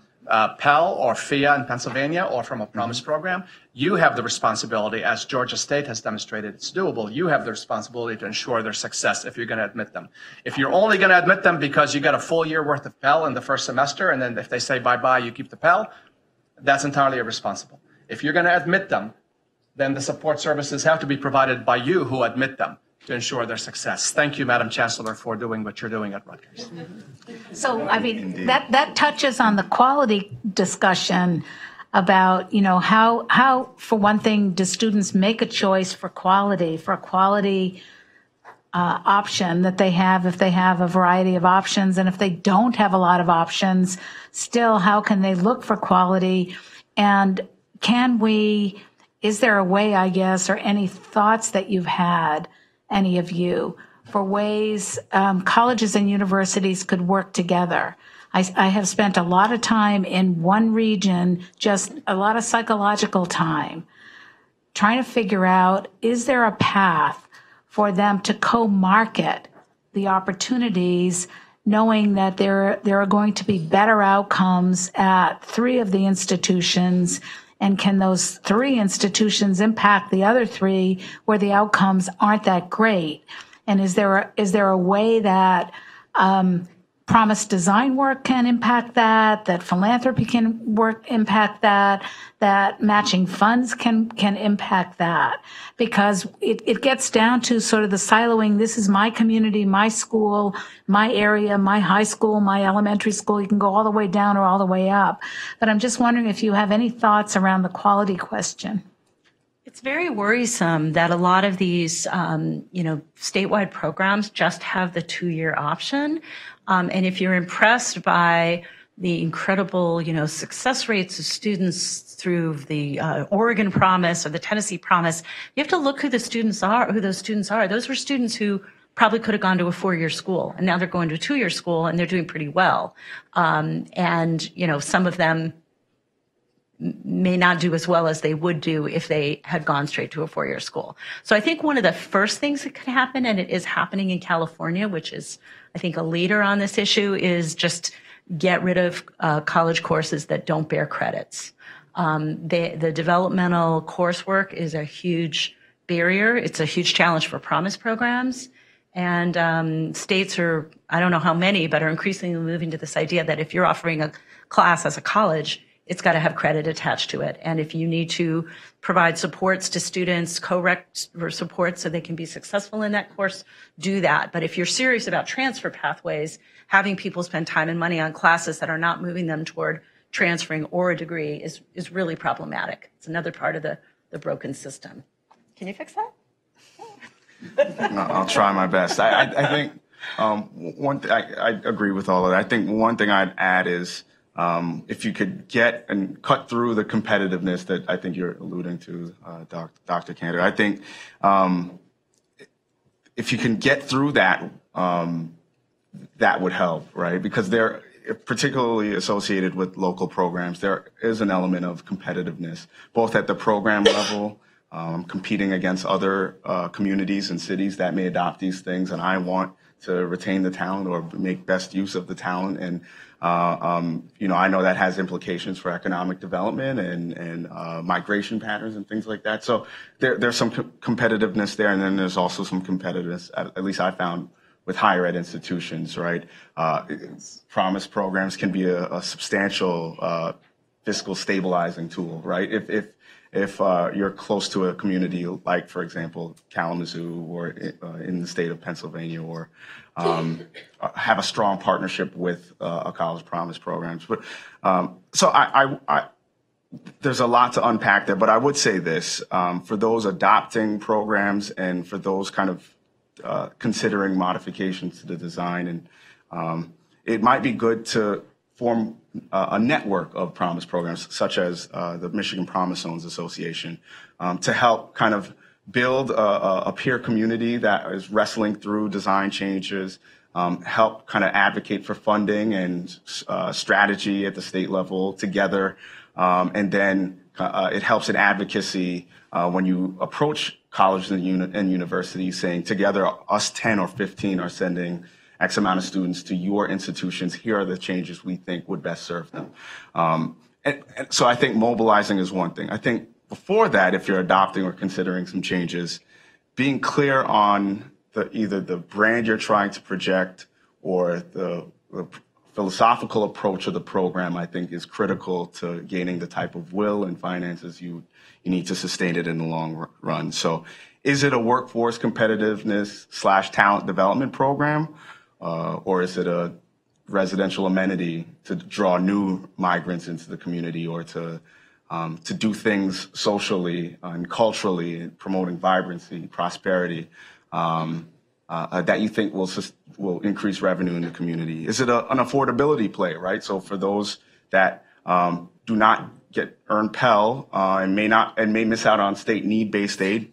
Pell or FIA in Pennsylvania or from a Promise program, you have the responsibility, as Georgia State has demonstrated it's doable, you have the responsibility to ensure their success if you're going to admit them. If you're only going to admit them because you got a full year worth of Pell in the first semester, and then if they say bye-bye, you keep the Pell, that's entirely irresponsible. If you're going to admit them, then the support services have to be provided by you who admit them to ensure their success. Thank you, Madam Chancellor, for doing what you're doing at Rutgers. So, I mean, that touches on the quality discussion about, how, for one thing, do students make a choice for a quality option that they have if they have a variety of options, and if they don't have a lot of options, still, how can they look for quality? And is there a way, I guess, or any thoughts that you've had, any of you, for ways colleges and universities could work together? I have spent a lot of time in one region, just a lot of psychological time, trying to figure out, is there a path for them to co-market the opportunities, knowing that there are going to be better outcomes at 3 of the institutions, and can those 3 institutions impact the other 3 where the outcomes aren't that great? And is there a way that Promise design work can impact that philanthropy can impact that matching funds can impact that? Because it gets down to sort of the siloing. This is my community, my school, my area, my high school, my elementary school. You can go all the way down or all the way up. But I'm just wondering if you have any thoughts around the quality question. It's very worrisome that a lot of these, statewide programs just have the 2-year option. And if you're impressed by the incredible, success rates of students through the Oregon Promise or the Tennessee Promise, you have to look who those students are. Those were students who probably could have gone to a 4-year school, and now they're going to a 2-year school, and they're doing pretty well. Some of them may not do as well as they would do if they had gone straight to a 4-year school. So I think one of the first things that could happen, and it is happening in California, which is, I think, a leader on this issue, is just get rid of college courses that don't bear credits. The developmental coursework is a huge barrier. It's a huge challenge for Promise programs. And states are, I don't know how many, but are increasingly moving to this idea that if you're offering a class as a college, it's got to have credit attached to it. And if you need to provide supports to students, correct or support so they can be successful in that course, do that. But if you're serious about transfer pathways, having people spend time and money on classes that are not moving them toward transferring or a degree is really problematic. It's another part of the broken system. Can you fix that? I'll try my best. I think I agree with all of that. I think one thing I'd add is if you could get and cut through the competitiveness that I think you're alluding to, Dr. Kanter. I think if you can get through that, that would help, right? Because they're particularly associated with local programs. There is an element of competitiveness, both at the program level, competing against other communities and cities that may adopt these things, and I want to retain the talent or make best use of the talent. And I know that has implications for economic development and migration patterns and things like that. So there's some competitiveness there, and then there's also some competitiveness, at least I found, with higher ed institutions, right? Promise programs can be a substantial fiscal stabilizing tool, right? If you're close to a community like, for example, Kalamazoo or in the state of Pennsylvania, or have a strong partnership with a college promise programs. But so I there's a lot to unpack there, but I would say this, for those adopting programs and for those kind of considering modifications to the design, and it might be good to form a network of promise programs, such as the Michigan Promise Zones Association, to help kind of build a peer community that is wrestling through design changes, help kind of advocate for funding and strategy at the state level together, and then it helps in advocacy when you approach colleges and universities, saying together us 10 or 15 are sending X amount of students to your institutions. Here are the changes we think would best serve them. And so I think mobilizing is one thing. I think before that, if you're adopting or considering some changes, being clear on either the brand you're trying to project or the philosophical approach of the program, I think, is critical to gaining the type of will and finances you need to sustain it in the long run. So is it a workforce competitiveness / talent development program? Or is it a residential amenity to draw new migrants into the community, or to do things socially and culturally and promoting vibrancy, prosperity, that you think will increase revenue in the community? Is it an affordability play, right? So for those that do not earn Pell and may miss out on state need-based aid,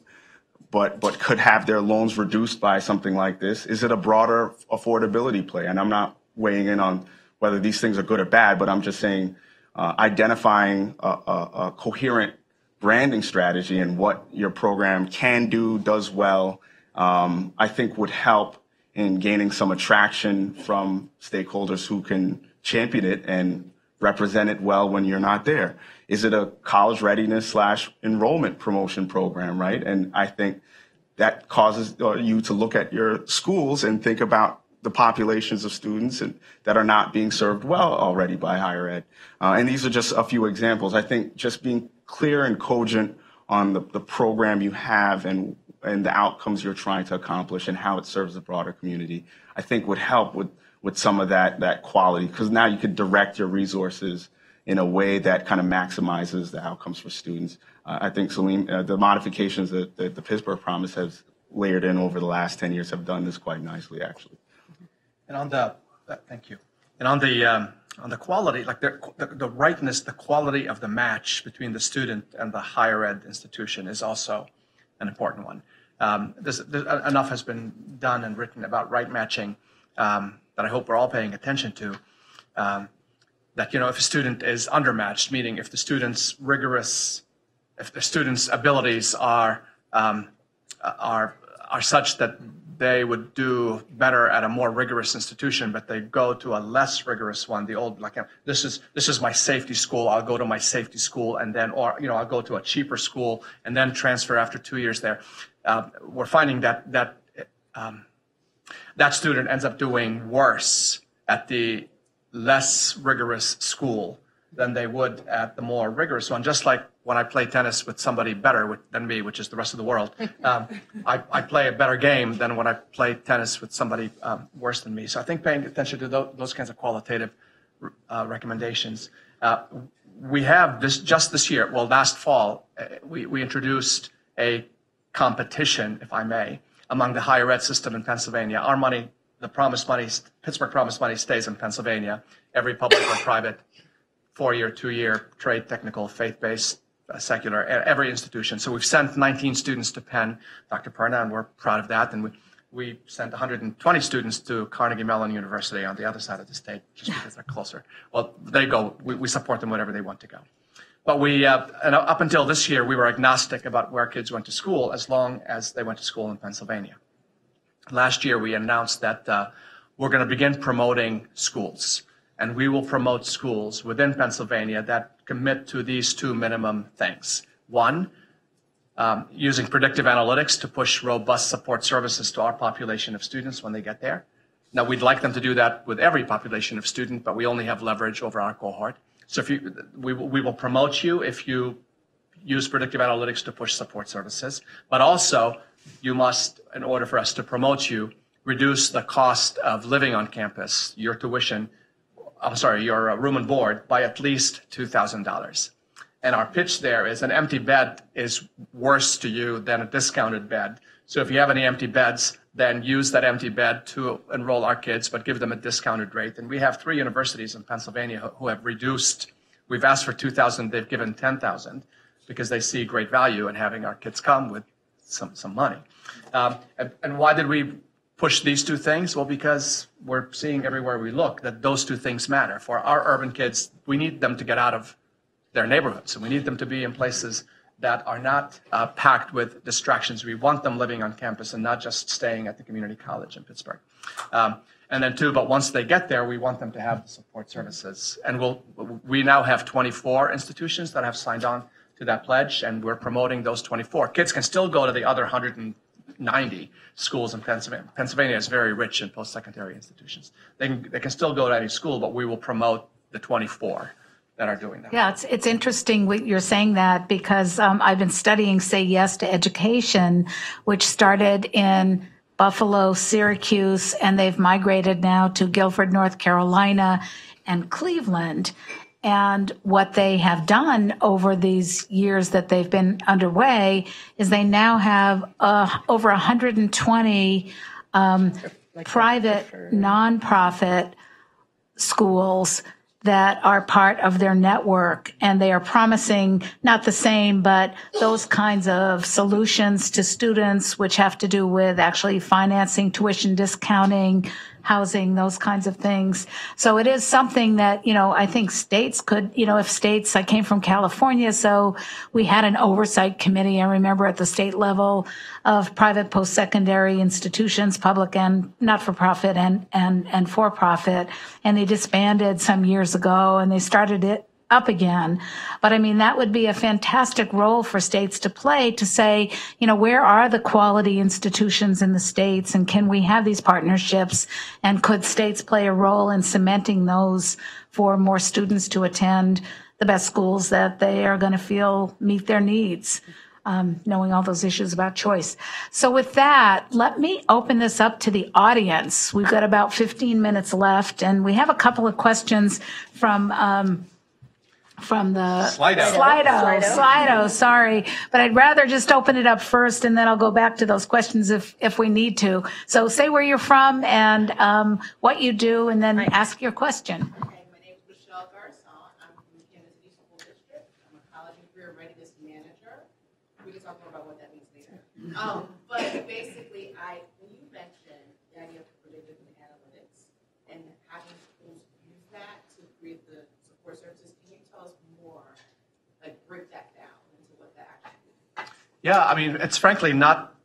but could have their loans reduced by something like this, is it a broader affordability play? And I'm not weighing in on whether these things are good or bad, but I'm just saying identifying a coherent branding strategy and what your program can do, does well, I think would help in gaining some attraction from stakeholders who can champion it and represent it well when you're not there. Is it a college readiness / enrollment promotion program, right? And I think that causes you to look at your schools and think about the populations of students that are not being served well already by higher ed. And these are just a few examples. I think just being clear and cogent on the program you have and the outcomes you're trying to accomplish and how it serves the broader community, I think would help with some of that quality, because now you could direct your resources in a way that kind of maximizes the outcomes for students. I think, Saleem, the modifications that the Pittsburgh Promise has layered in over the last 10 years have done this quite nicely, actually. And on the, thank you. And on the quality, like the rightness, the quality of the match between the student and the higher ed institution is also an important one. Enough has been done and written about right matching that I hope we're all paying attention to. That, you know, if a student is undermatched, meaning if the student's abilities are such that they would do better at a more rigorous institution, but they go to a less rigorous one, the old, like, this is my safety school, I'll go to my safety school, and then, or, you know, I'll go to a cheaper school and then transfer after 2 years there. We're finding that student ends up doing worse at the less rigorous school than they would at the more rigorous one. Just like when I play tennis with somebody better than me, which is the rest of the world, I play a better game than when I play tennis with somebody worse than me. So I think paying attention to those kinds of qualitative recommendations. We have just this year, well, last fall, we introduced a competition, if I may, among the higher ed system in Pennsylvania. Our money, the Promise money, Pittsburgh Promise money stays in Pennsylvania. Every public or private, 4-year, 2-year, trade, technical, faith-based, secular, every institution. So we've sent 19 students to Penn, Dr. Perna, and we're proud of that. And we sent 120 students to Carnegie Mellon University on the other side of the state, just because they're closer. Well, they go. We support them wherever they want to go. But and up until this year, we were agnostic about where kids went to school as long as they went to school in Pennsylvania. Last year, we announced that we're going to begin promoting schools. And we will promote schools within Pennsylvania that commit to these two minimum things. One, using predictive analytics to push robust support services to our population of students when they get there. Now, we'd like them to do that with every population of student, but we only have leverage over our cohort. So we will promote you if you use predictive analytics to push support services. But also, you must, in order for us to promote you, reduce the cost of living on campus, your tuition, your room and board, by at least $2,000. And our pitch there is an empty bed is worse to you than a discounted bed. So if you have any empty beds, then use that empty bed to enroll our kids, but give them a discounted rate. And we have 3 universities in Pennsylvania who have reduced. We've asked for $2,000, they've given $10,000 because they see great value in having our kids come with some money. And why did we push these 2 things? Well, because we're seeing everywhere we look that those 2 things matter. For our urban kids, we need them to get out of their neighborhoods, and we need them to be in places that are not packed with distractions. We want them living on campus and not just staying at the community college in Pittsburgh. And then 2, but once they get there, we want them to have the support services. And we now have 24 institutions that have signed on to that pledge, and we're promoting those 24. Kids can still go to the other 190 schools in Pennsylvania. Pennsylvania is very rich in post-secondary institutions. They can still go to any school, but we will promote the 24 that are doing that. Yeah, it's interesting you're saying that because I've been studying Say Yes to Education, which started in Buffalo, Syracuse, and they've migrated now to Guilford, North Carolina, and Cleveland. And what they have done over these years that they've been underway is they now have over 120 private nonprofit schools that are part of their network, and they are promising not the same, but those kinds of solutions to students, which have to do with actually financing, tuition discounting, housing, those kinds of things. So it is something that, I think states could, I came from California, so we had an oversight committee, I remember, at the state level of private post-secondary institutions, public and not-for-profit and for-profit, and they disbanded some years ago, and they started it up again. But I mean, that would be a fantastic role for states to play, to say, where are the quality institutions in the states, and can we have these partnerships, and could states play a role in cementing those for more students to attend the best schools that they are going to feel meet their needs, knowing all those issues about choice. So with that, let me open this up to the audience. We've got about 15 minutes left, and we have a couple of questions from from the Slido. Slido, sorry. But I'd rather just open it up first, and then I'll go back to those questions if we need to. So say where you're from and what you do, and then ask your question. Okay, my name is Michelle Garcon. I'm from the Kansas City School District. I'm a college and career readiness manager. We can talk more about what that means later. But basically, when you mentioned the idea of predictive analytics and having schools use that to create the support services, can you tell us more, like break that down into what that actually is? Yeah, I mean, it's frankly not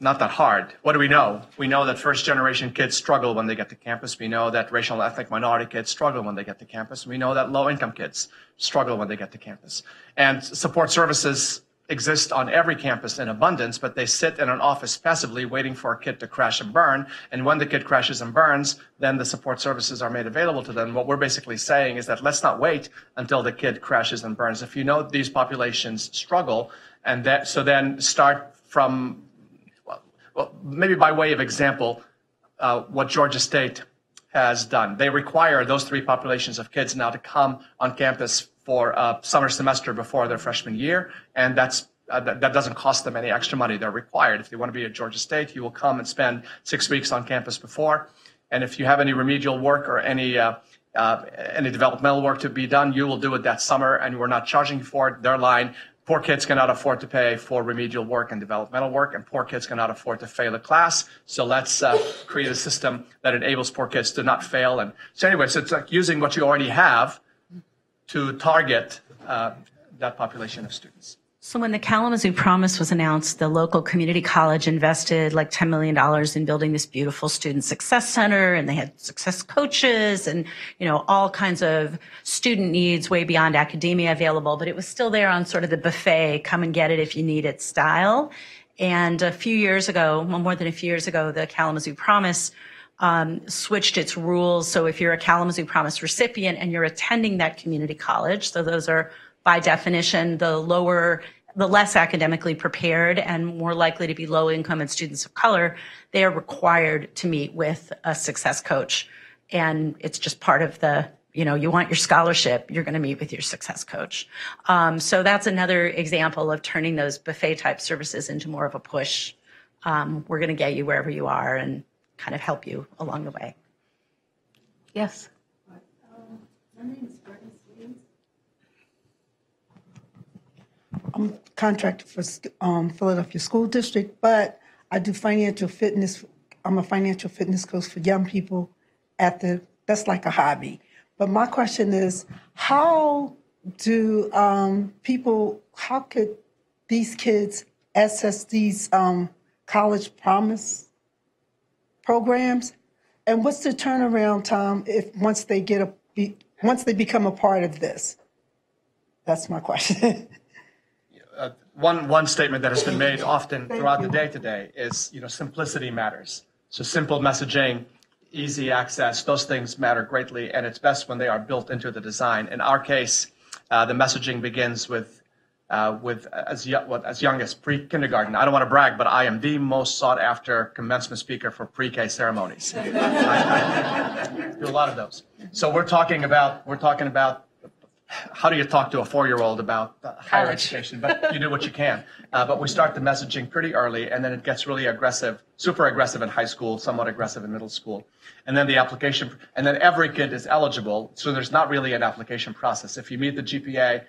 that hard. What do we know? We know that first-generation kids struggle when they get to campus. We know that racial and ethnic minority kids struggle when they get to campus. We know that low-income kids struggle when they get to campus. And support services exist on every campus in abundance, but they sit in an office passively waiting for a kid to crash and burn. And when the kid crashes and burns, then the support services are made available to them. What we're basically saying is that let's not wait until the kid crashes and burns. If you know these populations struggle, and so then start from, well, maybe by way of example, what Georgia State has done. They require those three populations of kids now to come on campus for a summer semester before their freshman year, and that doesn't cost them any extra money. They're required. If they want to be at Georgia State, you will come and spend 6 weeks on campus before. And if you have any remedial work or any developmental work to be done, you will do it that summer, and we're not charging you for it. Their line: poor kids cannot afford to pay for remedial work and developmental work, and poor kids cannot afford to fail a class. So let's create a system that enables poor kids to not fail. And so anyway, so it's like using what you already have to target that population of students. So when the Kalamazoo Promise was announced, the local community college invested like $10 million in building this beautiful student success center, and they had success coaches and, all kinds of student needs way beyond academia available, but it was still there on sort of the buffet, come and get it if you need it style. And a few years ago, well, more than a few years ago, the Kalamazoo Promise switched its rules. So if you're a Kalamazoo Promise recipient and you're attending that community college, so those are by definition the less academically prepared and more likely to be low income and students of color, they are required to meet with a success coach. And it's just part of the, you want your scholarship, you're going to meet with your success coach. So that's another example of turning those buffet type services into more of a push. We're going to get you wherever you are and kind of help you along the way. Yes. My name is Saleem. I'm contracted for Philadelphia School District, but I do financial fitness. I'm a financial fitness coach for young people that's like a hobby. But my question is, how could these kids access these college promise programs, and what's the turnaround time once they become a part of this? That's my question. One statement that has been made often throughout the day today is, simplicity matters. So simple messaging, easy access, those things matter greatly, and it's best when they are built into the design. In our case, the messaging begins with as young as pre-kindergarten. I don't want to brag, but I am the most sought-after commencement speaker for pre-K ceremonies. I do a lot of those. So we're talking about how do you talk to a 4-year-old about higher education? But you do what you can. But we start the messaging pretty early, and then it gets really aggressive, super aggressive in high school, somewhat aggressive in middle school. And then the application, and then every kid is eligible. So there's not really an application process. If you meet the GPA,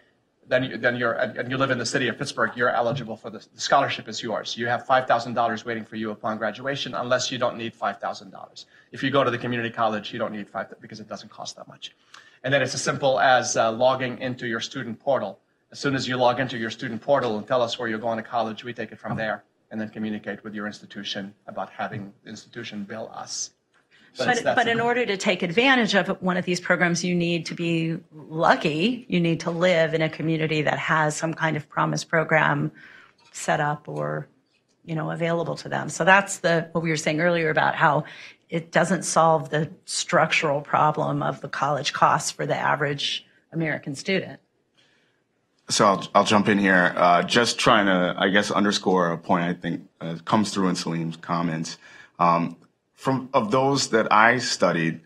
then you live in the city of Pittsburgh, you're eligible for the scholarship is yours. You have $5,000 waiting for you upon graduation, unless you don't need $5,000. If you go to the community college, you don't need $5,000 because it doesn't cost that much. And then it's as simple as logging into your student portal. As soon as you log into your student portal and tell us where you're going to college, we take it from there and then communicate with your institution about having the institution bill us. But in order to take advantage of one of these programs, you need to be lucky. You need to live in a community that has some kind of promise program set up or, available to them. So that's what we were saying earlier about how it doesn't solve the structural problem of the college costs for the average American student. So I'll jump in here, just trying to, I guess, underscore a point I think comes through in Saleem's comments. Of those that I studied,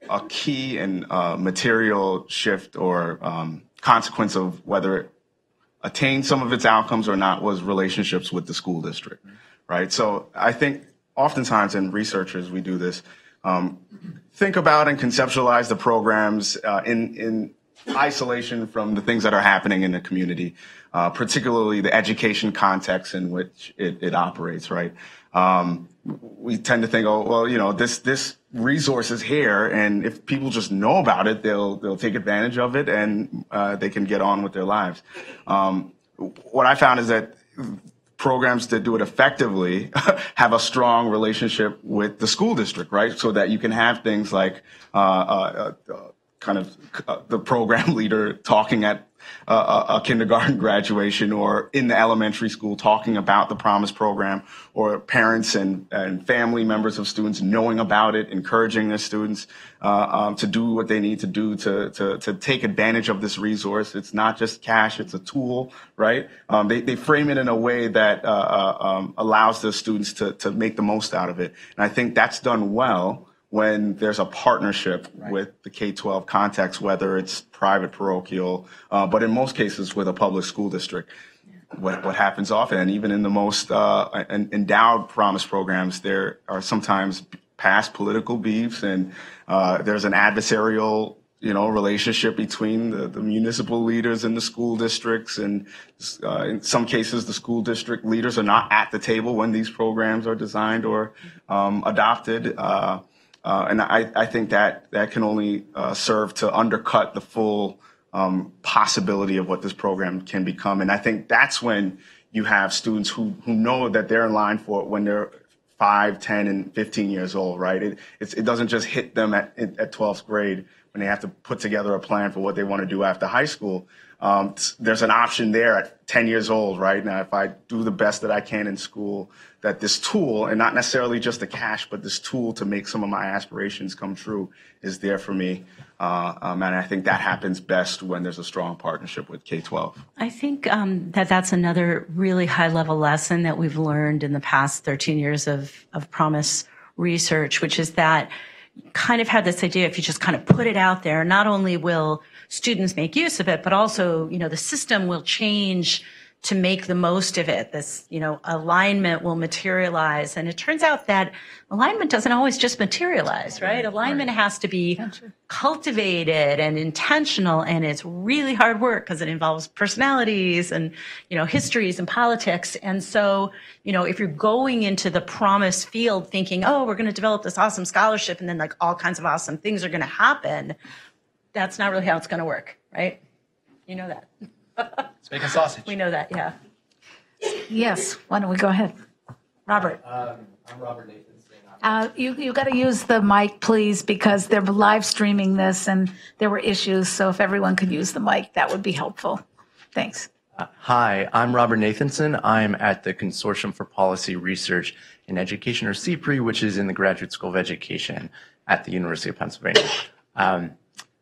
a key and material shift or consequence of whether it attained some of its outcomes or not was relationships with the school district, right? So I think oftentimes, and researchers, we do this, think about and conceptualize the programs in isolation from the things that are happening in the community, particularly the education context in which it operates, right? We tend to think, oh, well, you know, this resource is here, and if people just know about it, they'll take advantage of it, and they can get on with their lives. What I found is that programs that do it effectively have a strong relationship with the school district, right? So that you can have things like kind of the program leader talking at a kindergarten graduation or in the elementary school talking about the Promise program, or parents and family members of students knowing about it, encouraging their students to do what they need to do to take advantage of this resource. It's not just cash, it's a tool, right? They frame it in a way that allows the students to make the most out of it. And I think that's done well when there's a partnership with the K-12 context, whether it's private, parochial, but in most cases with a public school district. What happens often, and even in the most endowed Promise programs, there are sometimes past political beefs, and there's an adversarial, relationship between the municipal leaders and the school districts, and in some cases, the school district leaders are not at the table when these programs are designed or adopted. And I think that can only serve to undercut the full possibility of what this program can become. And I think that's when you have students who know that they're in line for it when they're 5, 10, and 15 years old, right? It doesn't just hit them at 12th grade when they have to put together a plan for what they want to do after high school. There's an option there at 10 years old, right? Now, if I do the best that I can in school, that this tool, and not necessarily just the cash, but this tool to make some of my aspirations come true is there for me. And I think that happens best when there's a strong partnership with K-12. I think that's another really high-level lesson that we've learned in the past 13 years of Promise research, which is that you kind of had this idea, if you just kind of put it out there, not only will students make use of it, but also, the system will change to make the most of it. This, alignment will materialize. And it turns out that alignment doesn't always just materialize, right? Alignment has to be cultivated and intentional, and it's really hard work because it involves personalities and, histories and politics. And so, if you're going into the Promise field thinking, oh, we're going to develop this awesome scholarship and then like all kinds of awesome things are going to happen, that's not really how it's going to work, right? You know that. Let's make a sausage. We know that, yeah. Yes, why don't we go ahead? Robert. I'm Robert Nathanson. You got to use the mic, please, because they're live streaming this and there were issues. So if everyone could use the mic, that would be helpful. Thanks. Hi, I'm Robert Nathanson. I'm at the Consortium for Policy Research in Education, or CPRE, which is in the Graduate School of Education at the University of Pennsylvania.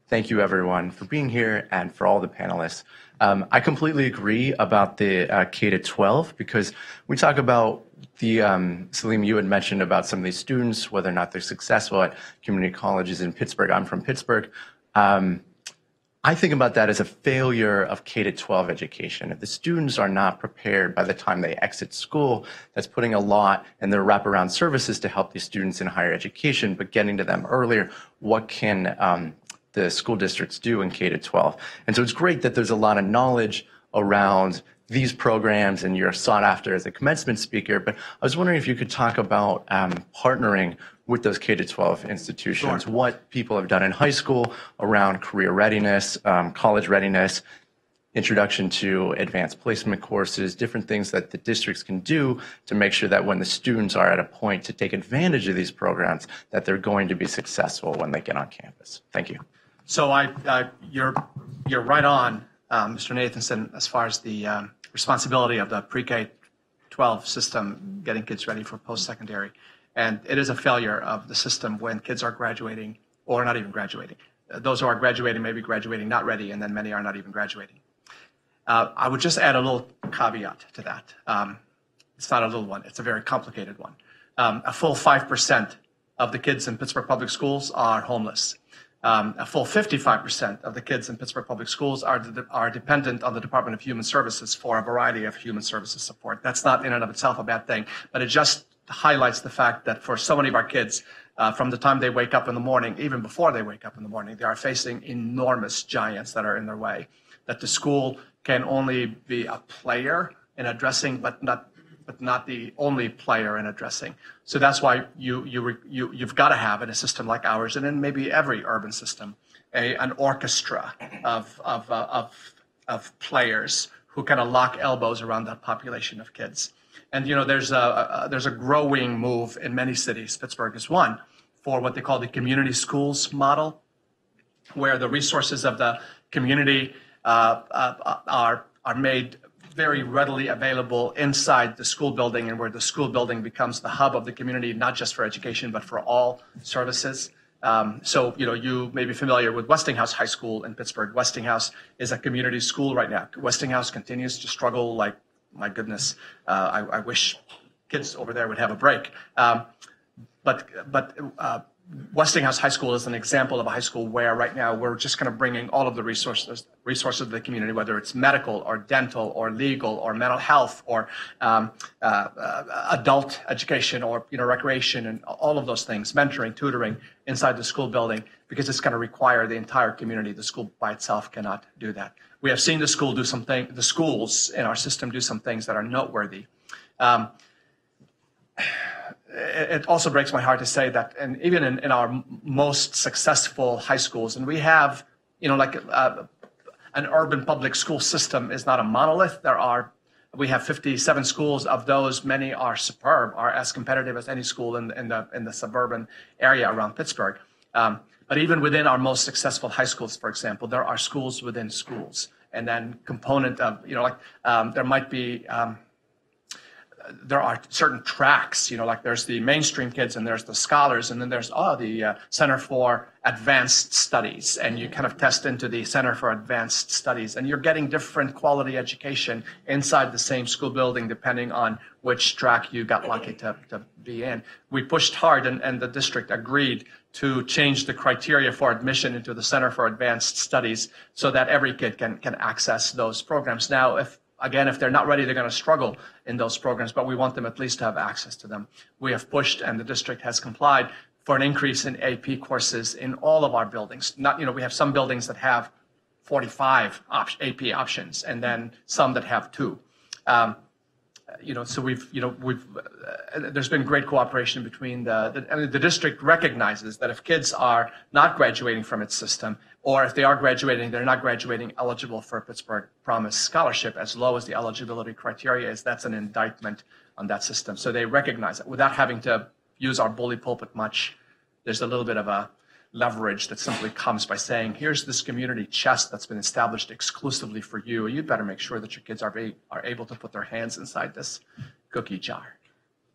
Thank you, everyone, for being here and for all the panelists. I completely agree about the K-12 because we talk about the, Saleem, you had mentioned about some of these students, whether or not they're successful at community colleges in Pittsburgh. I'm from Pittsburgh. I think about that as a failure of K-12 education. If the students are not prepared by the time they exit school, that's putting a lot in their wraparound services to help these students in higher education, but getting to them earlier, what can the school districts do in K-12. And so it's great that there's a lot of knowledge around these programs and you're sought after as a commencement speaker, but I was wondering if you could talk about partnering with those K-12 institutions, sure. What people have done in high school around career readiness, college readiness, introduction to advanced placement courses, different things that the districts can do to make sure that when the students are at a point to take advantage of these programs, that they're going to be successful when they get on campus. Thank you. So you're right on, Mr. Nathanson, as far as the responsibility of the pre-K-12 system getting kids ready for post-secondary. And it is a failure of the system when kids are graduating or not even graduating. Those who are graduating may be graduating not ready, and then many are not even graduating. I would just add a little caveat to that. It's not a little one. It's a very complicated one. A full 5% of the kids in Pittsburgh public schools are homeless. A full 55% of the kids in Pittsburgh Public Schools are dependent on the Department of Human Services for a variety of human services support. That's not in and of itself a bad thing, but it just highlights the fact that for so many of our kids, from the time they wake up in the morning, even before they wake up in the morning, they are facing enormous giants that are in their way, that the school can only be a player in addressing, but not the only player in addressing. So that's why you've got to have in a system like ours, and in maybe every urban system, an orchestra of players who kind of lock elbows around that population of kids. And there's a growing move in many cities. Pittsburgh is one, for what they call the community schools model, where the resources of the community are made very readily available inside the school building, and where the school building becomes the hub of the community, not just for education, but for all services. So, you may be familiar with Westinghouse High School in Pittsburgh. Westinghouse is a community school right now. Westinghouse continues to struggle like, my goodness, I wish kids over there would have a break. But Westinghouse High School is an example of a high school where right now we're just kind of bringing all of the resources of the community, whether it's medical or dental or legal or mental health or adult education or recreation and all of those things, mentoring, tutoring inside the school building, because it's going to require the entire community. The school by itself cannot do that. We have seen the schools in our system do some things that are noteworthy. It also breaks my heart to say that, and even in our most successful high schools, and we have, an urban public school system is not a monolith. We have 57 schools. Of those, many are superb, are as competitive as any school in the suburban area around Pittsburgh. But even within our most successful high schools, for example, there are schools within schools, and then component of, there might be. There are certain tracks, like there's the mainstream kids and there's the scholars, and then there's the Center for Advanced Studies, and you kind of test into the Center for Advanced Studies, and you're getting different quality education inside the same school building depending on which track you got lucky to be in. We pushed hard, and the district agreed to change the criteria for admission into the Center for Advanced Studies so that every kid can access those programs. Now, if they're not ready, they're going to struggle in those programs, but we want them at least to have access to them. We have pushed, and the district has complied, for an increase in AP courses in all of our buildings. We have some buildings that have 45 AP options, and then some that have 2. So there's been great cooperation between the district recognizes that if kids are not graduating from its system, or if they are graduating, they're not graduating eligible for a Pittsburgh Promise scholarship, as low as the eligibility criteria is, that's an indictment on that system. So they recognize it without having to use our bully pulpit much. There's a little bit of a leverage that simply comes by saying, here's this community chest that's been established exclusively for you. You better make sure that your kids are able to put their hands inside this cookie jar.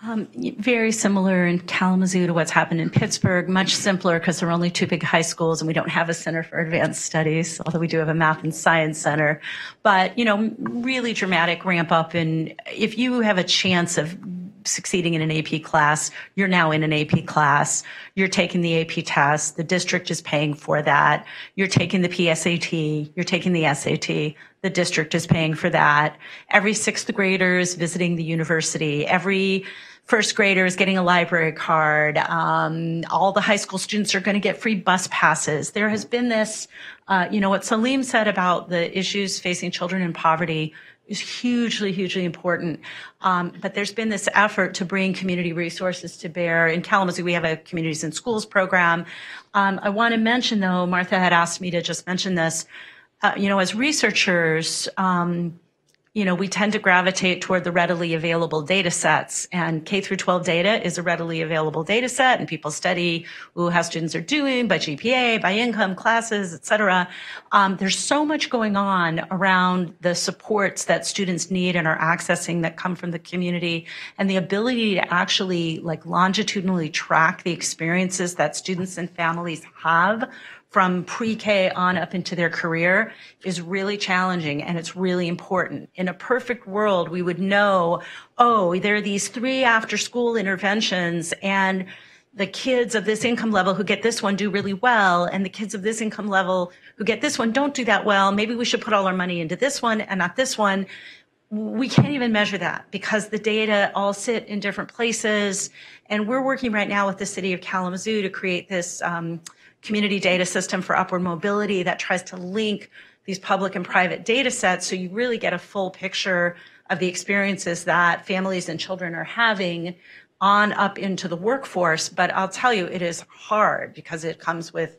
Very similar in Kalamazoo to what's happened in Pittsburgh, much simpler because there are only 2 big high schools and we don't have a Center for Advanced Studies, although we do have a Math and Science Center. But, really dramatic ramp up. And if you have a chance of succeeding in an AP class, you're now in an AP class, you're taking the AP test, the district is paying for that, you're taking the PSAT, you're taking the SAT, the district is paying for that. Every 6th grader is visiting the university, every 1st grader is getting a library card, all the high school students are going to get free bus passes. There has been this, what Saleem said about the issues facing children in poverty is hugely, hugely important. But there's been this effort to bring community resources to bear. In Kalamazoo, we have a Communities in Schools program. I want to mention, though, Martha had asked me to just mention this, as researchers, we tend to gravitate toward the readily available data sets, and K through 12 data is a readily available data set, and people study how students are doing by GPA, by income, classes, et cetera. There's so much going on around the supports that students need and are accessing that come from the community, and the ability to actually longitudinally track the experiences that students and families have from pre-K on up into their career is really challenging, and it's really important. In a perfect world, we would know, there are these 3 after-school interventions, and the kids of this income level who get this one do really well, and the kids of this income level who get this one don't do that well. Maybe we should put all our money into this one and not this one. We can't even measure that because the data all sit in different places. And we're working right now with the city of Kalamazoo to create this community data system for upward mobility that tries to link these public and private data sets so you really get a full picture of the experiences that families and children are having on up into the workforce. But I'll tell you, it is hard because it comes with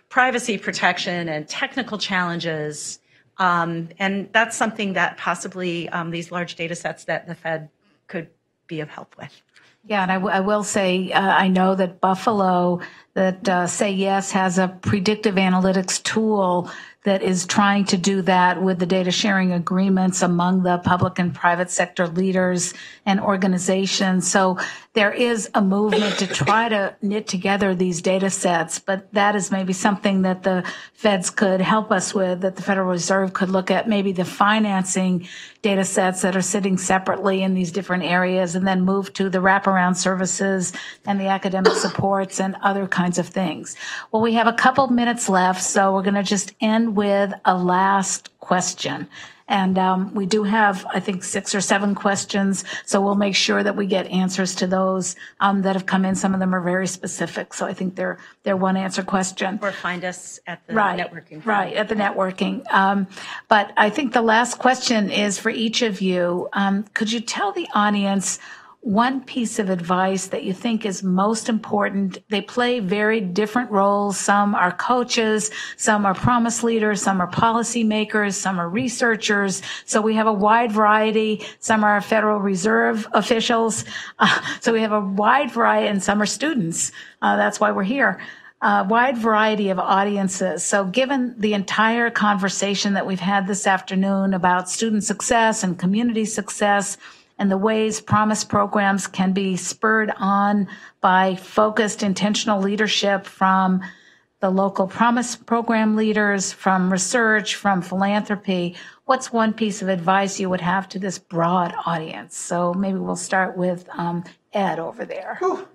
privacy protection and technical challenges. And that's something that possibly these large data sets that the Fed could be of help with. Yeah, and I will say, I know that Buffalo, that Say Yes has a predictive analytics tool that is trying to do that with the data sharing agreements among the public and private sector leaders and organizations. So there is a movement to try to knit together these data sets, but that is maybe something that the feds could help us with, that the Federal Reserve could look at, maybe the financing data sets that are sitting separately in these different areas, and then move to the wraparound services and the academic supports and other kinds of things. Well, we have a couple minutes left, so we're going to just end with a last question. And we do have, I think, 6 or 7 questions, so we'll make sure that we get answers to those that have come in. Some of them are very specific, so I think they're one answer question. Or find us at the networking. Right, at the networking. But I think the last question is for each of you. Could you tell the audience one piece of advice that you think is most important? They play very different roles. Some are coaches, some are promise leaders, some are policymakers, some are researchers. So we have a wide variety. Some are Federal Reserve officials. So we have a wide variety, and some are students. That's why we're here. A wide variety of audiences. So given the entire conversation that we've had this afternoon about student success and community success, and the ways Promise programs can be spurred on by focused, intentional leadership from the local Promise program leaders, from research, from philanthropy, what's one piece of advice you would have to this broad audience? So maybe we'll start with Ed over there. Sure,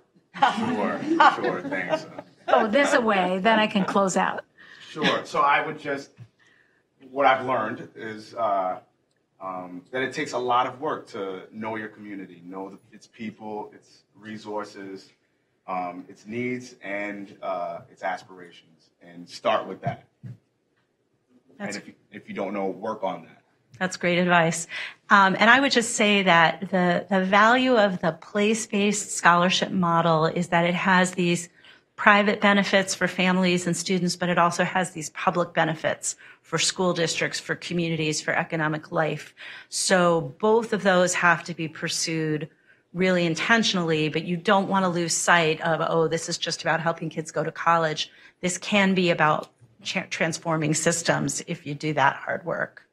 thanks. Oh, this away, then I can close out. Sure, so I would just, what I've learned is that it takes a lot of work to know your community, know its people, its resources, its needs, and its aspirations, and start with that. And if you don't know, work on that. That's great advice. And I would just say that the value of the place-based scholarship model is that it has these private benefits for families and students, but it also has these public benefits for school districts, for communities, for economic life. So both of those have to be pursued really intentionally, but you don't want to lose sight of, oh, this is just about helping kids go to college. This can be about transforming systems if you do that hard work.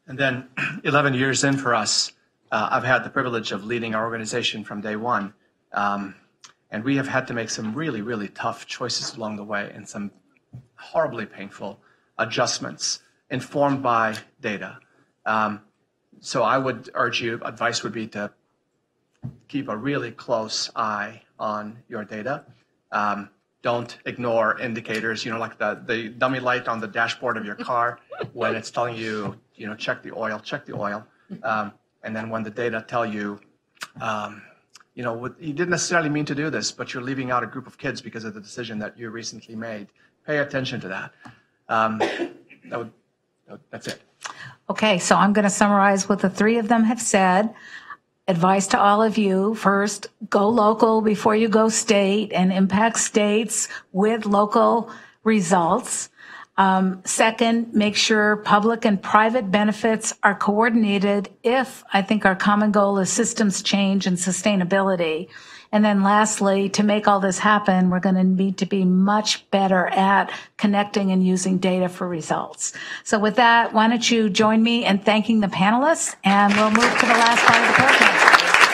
And then 11 years in for us, I've had the privilege of leading our organization from day one. And we have had to make some really, really tough choices along the way and some horribly painful adjustments informed by data. So I would urge you, advice would be to keep a really close eye on your data. Don't ignore indicators, like the dummy light on the dashboard of your car when it's telling you, check the oil. And then when the data tell you, you didn't necessarily mean to do this, but you're leaving out a group of kids because of the decision that you recently made. Pay attention to that. That's it. Okay, so I'm going to summarize what the three of them have said. Advice to all of you. First, go local before you go state and impact states with local results. Second, make sure public and private benefits are coordinated if I think our common goal is systems change and sustainability. And then lastly, to make all this happen, we're going to need to be much better at connecting and using data for results. So with that, why don't you join me in thanking the panelists, and we'll move to the last part of the program.